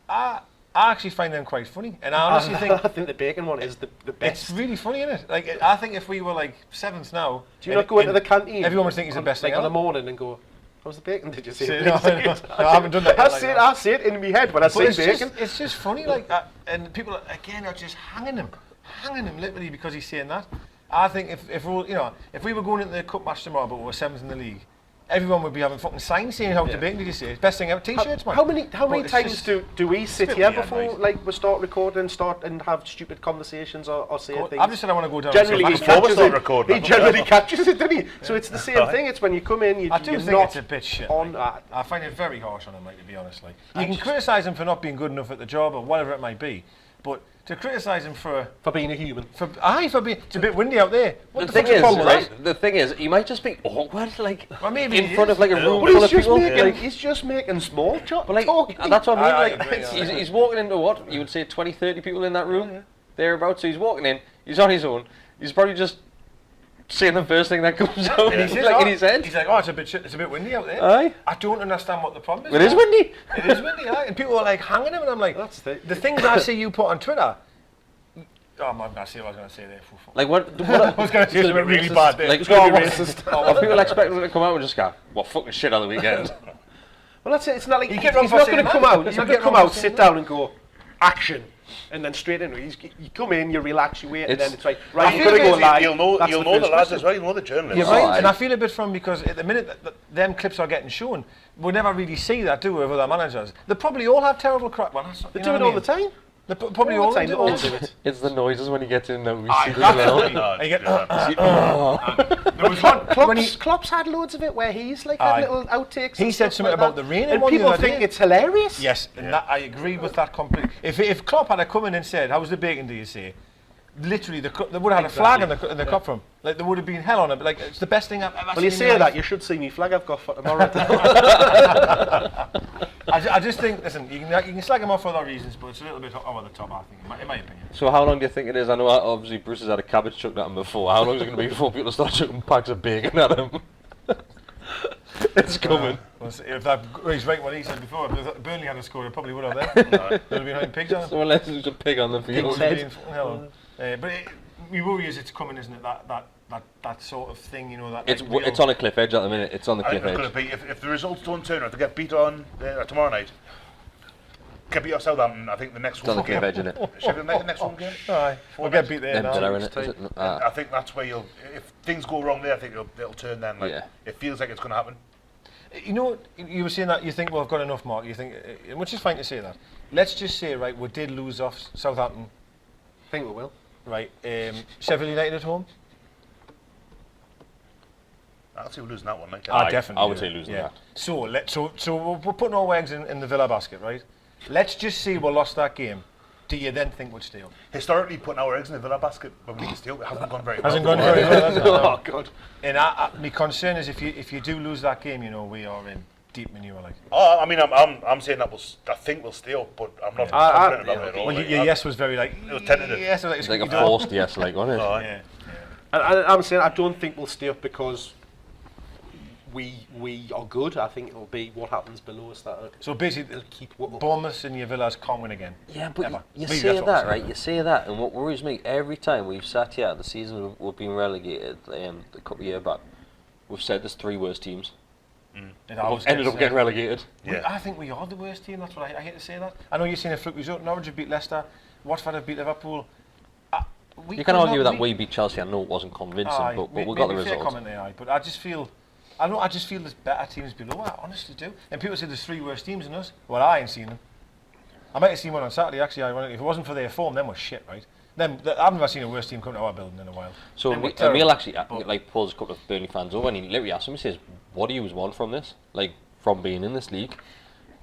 I actually find them quite funny. And I honestly think... I think the bacon one is the best. It's really funny, isn't it? Like, I think if we were like 7th now... Do you not go into the canteen? Everyone would think he's the best thing in the morning and go, how's the bacon, did you say? No, I haven't done that. I say it in my head when I say bacon. It's just funny, like, and people, again, are just hanging him literally because he's saying that. I think if we were going into the cup match tomorrow, but we were 7th in the league, everyone would be having fucking signs saying how to bacon, did you say? Best thing ever, t-shirts, man. How many times do we sit here before we start recording, and have stupid conversations or say things? I've just said I want to go down. Generally, he generally catches it, doesn't he? So it's the same thing. It's when you come in, I do think it's a bit shit. I find it very harsh on him, like, to be honest. Like, you can criticise him for not being good enough at the job or whatever it might be, but to criticise him for being a human. For being, it's a bit windy out there. What The the thing fuck's the is, problem with right? that? The thing is, he might just be awkward, like Well, maybe in he front is. of like a room But full of people. he's just making small talk. But like, talking. that's what I mean. I Like, agree, he's walking into what you would say 20, 30 people in that room. Thereabouts. So he's walking in. He's on his own. He's probably just saying the first thing that comes out And he says, like in his head. He's like, oh, it's a bit windy out there. Aye. I don't understand what the problem is. It is windy. It is windy, aye. And people are like hanging him, and I'm like, That's the things I see you put on Twitter. Oh, I'm not gonna say what I was gonna say there. Like what? I was gonna say something really bad there. Like, It's gonna be what- racist. Are people expecting him to come out and just go, "Well, fucking shit on the weekend"? Well, that's it. It's not like You he's get wrong not for going to saying come that. out. He's You not going get to come wrong out, for sit saying down, and go action, and then straight into it. You come in, you relax, you wait, and It's- then it's like I right. feel You've got to go like live. You'll That's know first the lads question. as well. You'll know the journalists. You're Oh, right, aye. and I feel a bit from because at the minute that them clips are getting shown, we never really see that, do we, with other managers? They probably all have terrible crap. Well, that's not, They you do know it what I all the mean? time. They probably All all the time. do They all it. do it. It's the noises when he gets in that we Aye, see that's as well. funny. No, You get, yeah. there was one when he Klopp's had loads of it where he's like Aye. had little outtakes. He and said stuff something like about that. the rain in and one the people other think day. it's hilarious. yes, and that, I agree with that completely. If Klopp had come in and said, "How's the bacon? Do you say?" Literally, they would have had a flag in the cup from. Like there would have been hell on it. But like it's the best thing I've ever seen. Well, you in say my that, life. you should see me flag I've got for tomorrow. I just think, listen, you can slag him off for other reasons, but it's a little bit over the top, I think, in my opinion. So how long do you think it is? I know obviously Bruce has had a cabbage chucked at him before. How long is it going to be before people start chucking packs of bacon at him? It's coming. Well, he's right what he said before. If Burnley had a score, they probably would have then. They'd have been hiding pigs on it. So unless there's a pig on the field. But my worry is it's coming, isn't it? That sort of thing, you know. That It's like, real- it's on a cliff edge at the minute. It's on the I cliff think it's edge. going to be if the results don't turn around, to get beat on tomorrow night. Get beat off Southampton. I think the next It's on the one. cliff edge, isn't it? Sheffield United next one game. Aye, we'll get beat there Them now. Villa, innit? Is it? I think that's where if things go wrong there, I think it'll turn then. Like, Yeah. it feels like it's going to happen. You know, you were saying that you think, well, I've got enough, Mark. You think, which is fine to say that. Let's just say, right, we did lose off Southampton, I think we will. right? Sheffield United at home. I'll see we're losing that one. Like, Aye, Definitely. I would say losing that. So we're putting our eggs in the Villa basket, right? Let's just say we lost that game. Do you then think we'd stay up? Historically, putting our eggs in the Villa basket when we can steal, it hasn't gone very well. Hasn't gone very well, has it? Oh God. And my concern is if you do lose that game, you know, we are in deep manure, like. Oh, I mean, I'm saying that I think we'll steal, but I'm not confident about it at all. Well, Like, your yes was very like. It was tentative. Yes, It's like a forced yes, like, wasn't it? Oh, Yeah. I'm saying I don't think we'll stay up because we are good. I think it'll be what happens below us that So basically, will keep what will. Bournemouth and your Villas can't win again. Yeah, but Ever. you Maybe say that's what I'm that, saying. right? You say that, and what worries me every time we've sat here, the season we've been relegated, a couple of years back, we've said there's three worst teams. It always We've ended gets, up getting relegated. Yeah. I think we are the worst team. That's what I hate to say that. I know you've seen a fluke result. Norwich have beat Leicester. Watford have beat Liverpool. You can argue that we beat Chelsea. I know it wasn't convincing, but we got the fair result. comment there, aye. But I just feel there's better teams below. I honestly do. And people say there's three worse teams than us. Well, I ain't seen them. I might have seen one on Saturday, actually, ironically. If it wasn't for their form, them was shit, right? I've never seen a worse team come to our building in a while. So Them were Emil terrible. actually like pulls a couple of Burnley fans over, and he literally asked him, he says, "What do you want from this? Like from being in this league?"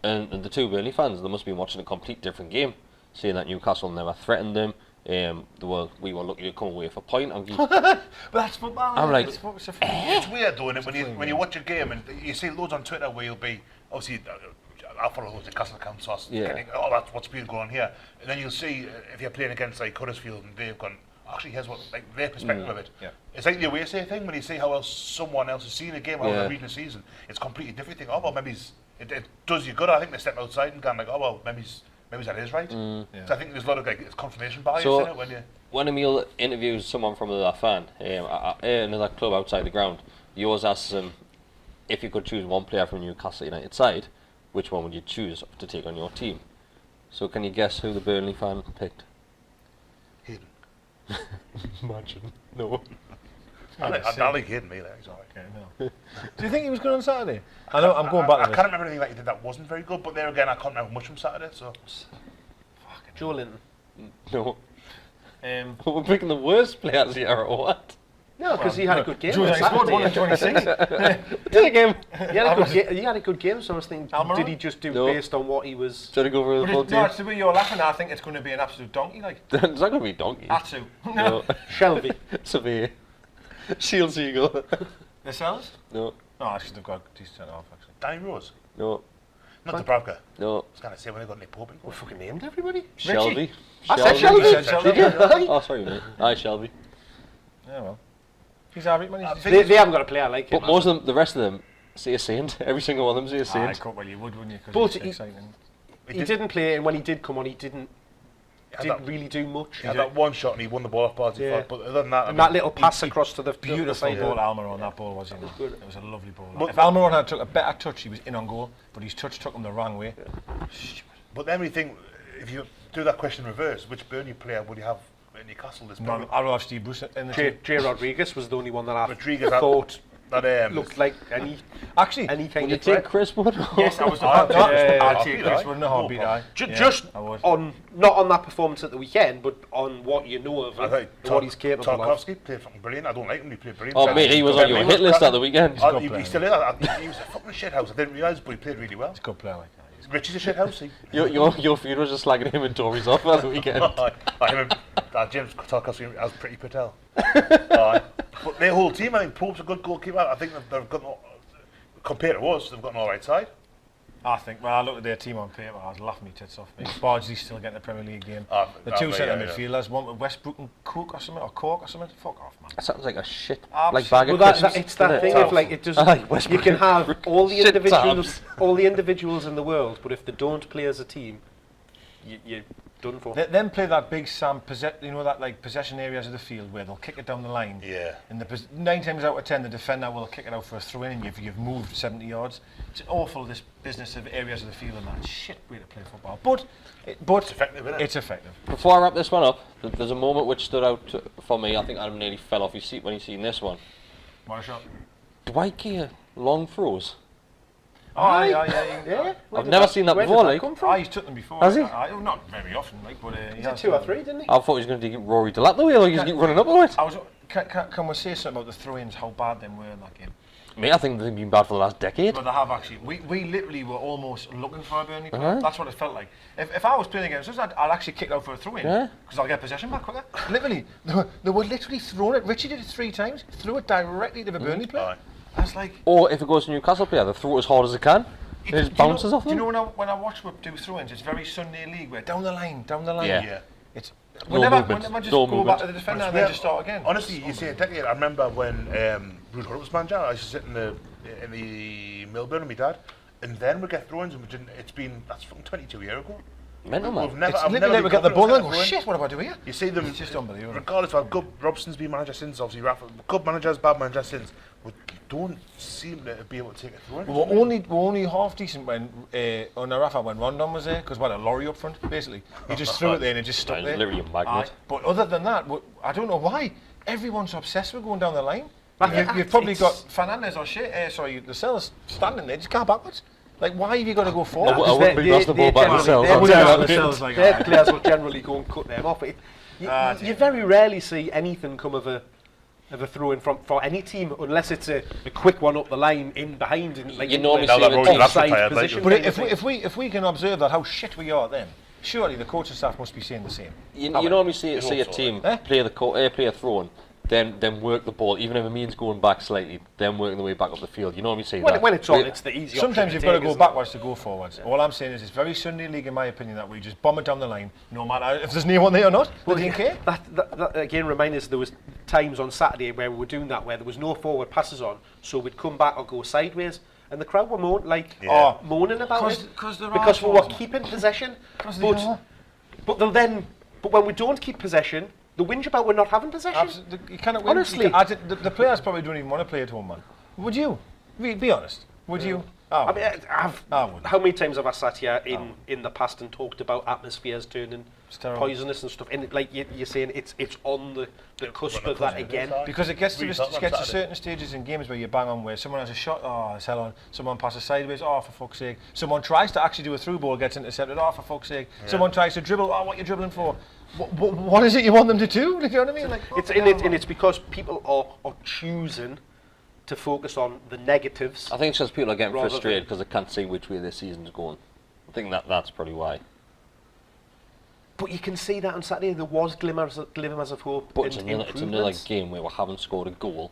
And the two Burnley fans, they must have been watching a complete different game, saying that Newcastle never threatened them. We were lucky to come away with a point. But that's football. I'm like, It's weird though, isn't it? When you watch a game and you see loads on Twitter where you'll be obviously I follow loads of Castle accounts, so getting, that's what's been going on here, and then you'll see if you're playing against like Huddersfield and they've gone. Actually, here's what like their perspective of it. Yeah. It's like the away say thing when you see how else someone else has seen a game, how they're reading a season. It's a completely different thing. Oh well, maybe it does you good. I think they step outside and go like, oh well, maybe that is right. So I think there's a lot of like it's confirmation bias in it when Emil interviews someone from another fan, another club outside the ground, he always asks them if you could choose one player from Newcastle United side, which one would you choose to take on your team? So can you guess who the Burnley fan picked? Hayden. Imagine. No. I like Hayden, me there. He's alright. Okay, no. Do you think he was good on Saturday? I know. I'm going back to I this. can't remember anything that he did that wasn't very good, but there again, I can't remember much from Saturday. So Joe Linton. No. We're picking the worst players here, or what? No, because he had a good game. He scored 1 in 26. He had a good game, so I was thinking, did he just do based on what he was... Trying to go for the full team? No, it's the way you're laughing. I think it's going to be an absolute donkey, like. It's not going to be donkey. Atsu. No. Shelby. Severe. Shields Eagle. The Cells? No. Oh, actually, they've got a decent centre-half, actually. Danny Rose. No. Not Dubravka. No. I was going to say when they got Nick Pope. We fucking named everybody. Shelby. I said Shelby. You said Shelby. Oh, sorry, mate. Aye, Shelby. Yeah, well. He's alright, man. They haven't got a player like him. But most of them, the rest of them, see a saint. Every single one of them see a saint. Well, you would, wouldn't you? But it's exciting. He didn't play, and when he did come on, he didn't really do much. He had that one shot and he won the ball off Barty. Yeah. But other than that, And that little pass across to the Beautiful side. ball, Almiron. That ball was in. It was a lovely ball. If Almiron had took a better touch, he was in on goal. But his touch took him the wrong way. But then we think, if you do that question in reverse, which Burnley player would you have in Newcastle this No, I would have Steve Bruce in the team. Jay Rodriguez was the only one that I Rodriguez thought that looked like any Actually, kind Would you of take threat. Chris Wood? yes, I was about to. I'd I'd take be Chris right. Wood in a heartbeat. Just I would. on not on that performance at the weekend, but on what you know of I him, think and what he's capable of. Tarkowski played fucking brilliant. I don't like him, he played brilliant. Oh, mate, he was on your hit list at the weekend. He still is. He was a fucking shithouse. I didn't realise, but he played really well. He's a good player like that. Richie's a shithouse. Your feud was just slagging him and Tories off at the weekend. James Tarkowski has Pretty Patel. But their whole team, I think Pope's a good goalkeeper. I think they've got, compared to us, they've got an alright side. I think, well, I looked at their team on paper, I was laughing my tits off. Bardsley's still getting the Premier League game. The two centre midfielders, one with Westbrook and Cook or something, or Cork or something. Fuck off, man. That sounds like a shit, Absolutely. like bag of Well, crisps. it's that thing of like it doesn't. Like You Westbrook can have all the shit individuals in the world, but if they don't play as a team, you're done for. Then play that big Sam, that like possession areas of the field where they'll kick it down the line. Yeah. And 9 times out of 10, the defender will kick it out for a throw-in, and you've moved 70 yards. It's awful, this business of areas of the field, and that's shit way to play football. But it's effective, isn't it? It's effective. Before I wrap this one up, there's a moment which stood out for me. I think Adam nearly fell off his seat when he seen this one. What a shot. Dwight Keir, long throws. Oh, yeah. I've never seen that before, like. He's took them before. Has he? Not very often, like, but He had 2 or 3, didn't he? I thought he was going to get Rory Delap the way, like he's running up on it. Can we say something about the throw-ins, how bad they were in that game? Mate, I think they've been bad for the last decade. But they have actually. We literally were almost looking for a Burnley player. That's what it felt like. If I was playing against us, I'd actually kick out for a throw-in. Because I'll get possession back quicker. Literally. They were literally throwing it. Richie did it 3 times. Threw it directly to the Burnley player. I was like... Or if it goes to Newcastle player, they throw it as hard as they can. It just bounces off them. Do you know when I watch Whip do throw-ins, it's very Sunday League where down the line. Yeah. It's... Whenever just go back to the defender and then just start again. Honestly, you say a decade. I remember when Ruud Gullit was manager. I used to sit in the Milburn with my dad, and then we get throw-ins, and that's from 22 years ago. Mental, man. It's literally like we get the ball and go, shit, what do I do here? You see them, it's just unbelievable. Regardless of how good Robson's been manager since, obviously Rafa, good managers, bad managers since, we don't seem to be able to take it through. We're only half decent when under Rafa when Rondon was there, because a lorry up front, basically. He just threw it there and it just stuck there. Literally a magnet. But other than that, I don't know why everyone's obsessed with going down the line. You've probably got Fernandez or the Cells standing there, just go backwards. Like, why have you got to go forward? I wouldn't be lost the ball by themselves. Their players will generally go and cut them off. You very rarely see anything come of a throw-in for any team, unless it's a quick one up the line in behind. Like you normally see it offside position. But if we can observe that how shit we are, then surely the coaching staff must be saying the same. You normally see a team play a throw-in, then work the ball, even if it means going back slightly, then working the way back up the field. You normally see that. When it's on, it's the easy Sometimes you've got to go backwards to go forwards. All I'm saying is it's very Sunday League, in my opinion, that we just bomb it down the line, no matter if there's no one there or not. Well, they didn't care. That again reminds us there was times on Saturday where we were doing that, where there was no forward passes on, so we'd come back or go sideways, and the crowd were moaning about it because we were keeping possession. But when we don't keep possession, the whinge about we're not having possession. You cannot win. Honestly, the players probably don't even want to play at home, man. Would you? Be honest. Would you? Oh. I mean, how many times have I sat here in the past and talked about atmospheres turning poisonous and stuff? And like you're saying, it's on the cusp of that again. Because it gets to certain stages in games where you bang on, where someone has a shot, it's hell on. Someone passes sideways, for fuck's sake. Someone tries to actually do a through ball, gets intercepted, for fuck's sake. Yeah. Someone tries to dribble, what are you dribbling for? What is it you want them to do? You know what I mean? Like, It's because people are choosing to focus on the negatives. I think it's just people are getting Rather frustrated because they can't see which way their season's going. I think that's probably why. But you can see that on Saturday there was glimmers of hope. But it's and another improvements. game where we haven't scored a goal.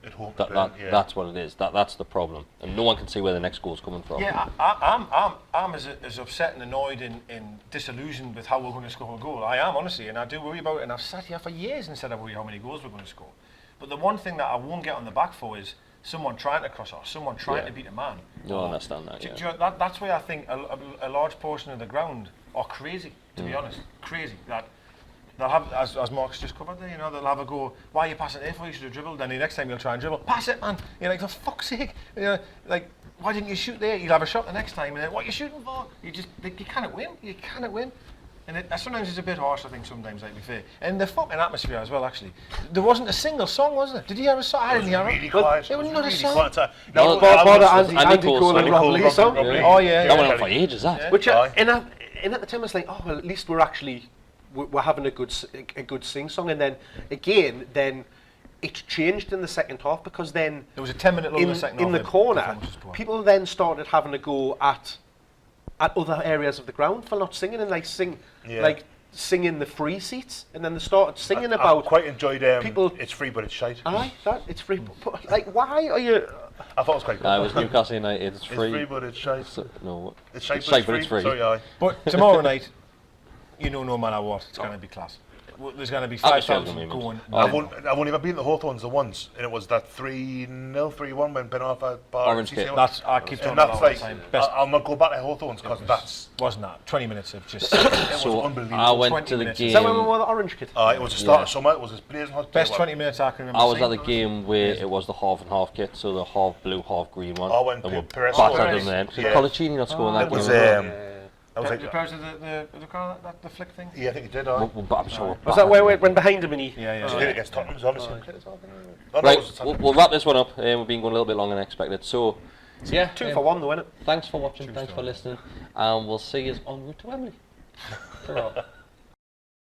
It hoped That's what it is. That's the problem, and no one can see where the next goal's coming from. Yeah, I'm as upset and annoyed and disillusioned with how we're going to score a goal. I am, honestly, and I do worry about it. And I've sat here for years and said I worry how many goals we're going to score. But the one thing that I won't get on the back for is someone trying to cross or someone trying to beat a man. No, I understand that. Do Yeah. you know, that's where I think a large portion of the ground are crazy, to be honest. Crazy. That they'll have, as Mark's just covered there, you know, they'll have a go, why are you passing it for? You should have dribbled. Then the next time you'll try and dribble, pass it, man. You're like, for fuck's sake. You know, like, why didn't you shoot there? You'll have a shot the next time. And then, what are you shooting for? You cannot win. You cannot win. And sometimes it's a bit harsh, I think, sometimes, like, to be fair. And the fucking atmosphere as well, actually. There wasn't a single song, was there? Did you hear a song? I didn't hear it. Really quiet. There was not a song. No, Andy Cole and Rob Lee song. Oh, yeah. That went on for ages, that. Yeah. Which and at the time I was like, oh well, at least we're actually we're having a good sing song. And then again, it changed in the second half because then There was a 10-minute lull in the second half. in the corner, people then started having a go at other areas of the ground for not singing and like singing the free seats, and then they started singing about. I quite enjoyed people. It's free, but it's shite. Aye, it's free. But like, why are you? I thought it was quite good. It was Newcastle United. It's free. It's free, but it's shite. No, It's shite, but it's free. Sorry, aye. But tomorrow night, you know, no matter what, it's going to be class. There's going to be 5,000 going. I've only ever been to the Hawthorns once, and it was that 3-0, 3-1 when Ben Arthur bar. Orange kit. I keep talking And about that's that all like, the time. I'll not go back to Hawthorns because that's. Wasn't that 20 minutes of just It was So unbelievable. I went 20 to the minutes. game. Is that when we wore the orange kit? It was the start of summer. It was this blazing hot. best 20 minutes I can remember. I was seeing. at the game where it was the half and half kit, so the half blue, half green one. Oh, when and we Perez battered scored. them then. So Yeah. Colaccini not scoring that It was. game. I was The like, powers of the flick thing. yeah, I think he did. I'm sure. Was that where we went behind him and he? Yeah. He did it against Tottenham, obviously. Right, we'll wrap this one up. We've been going a little bit longer than expected. So, yeah. 2 for 1 though, innit? Thanks for watching. Thanks for listening. And we'll see you on route to Wembley. Ta-ra.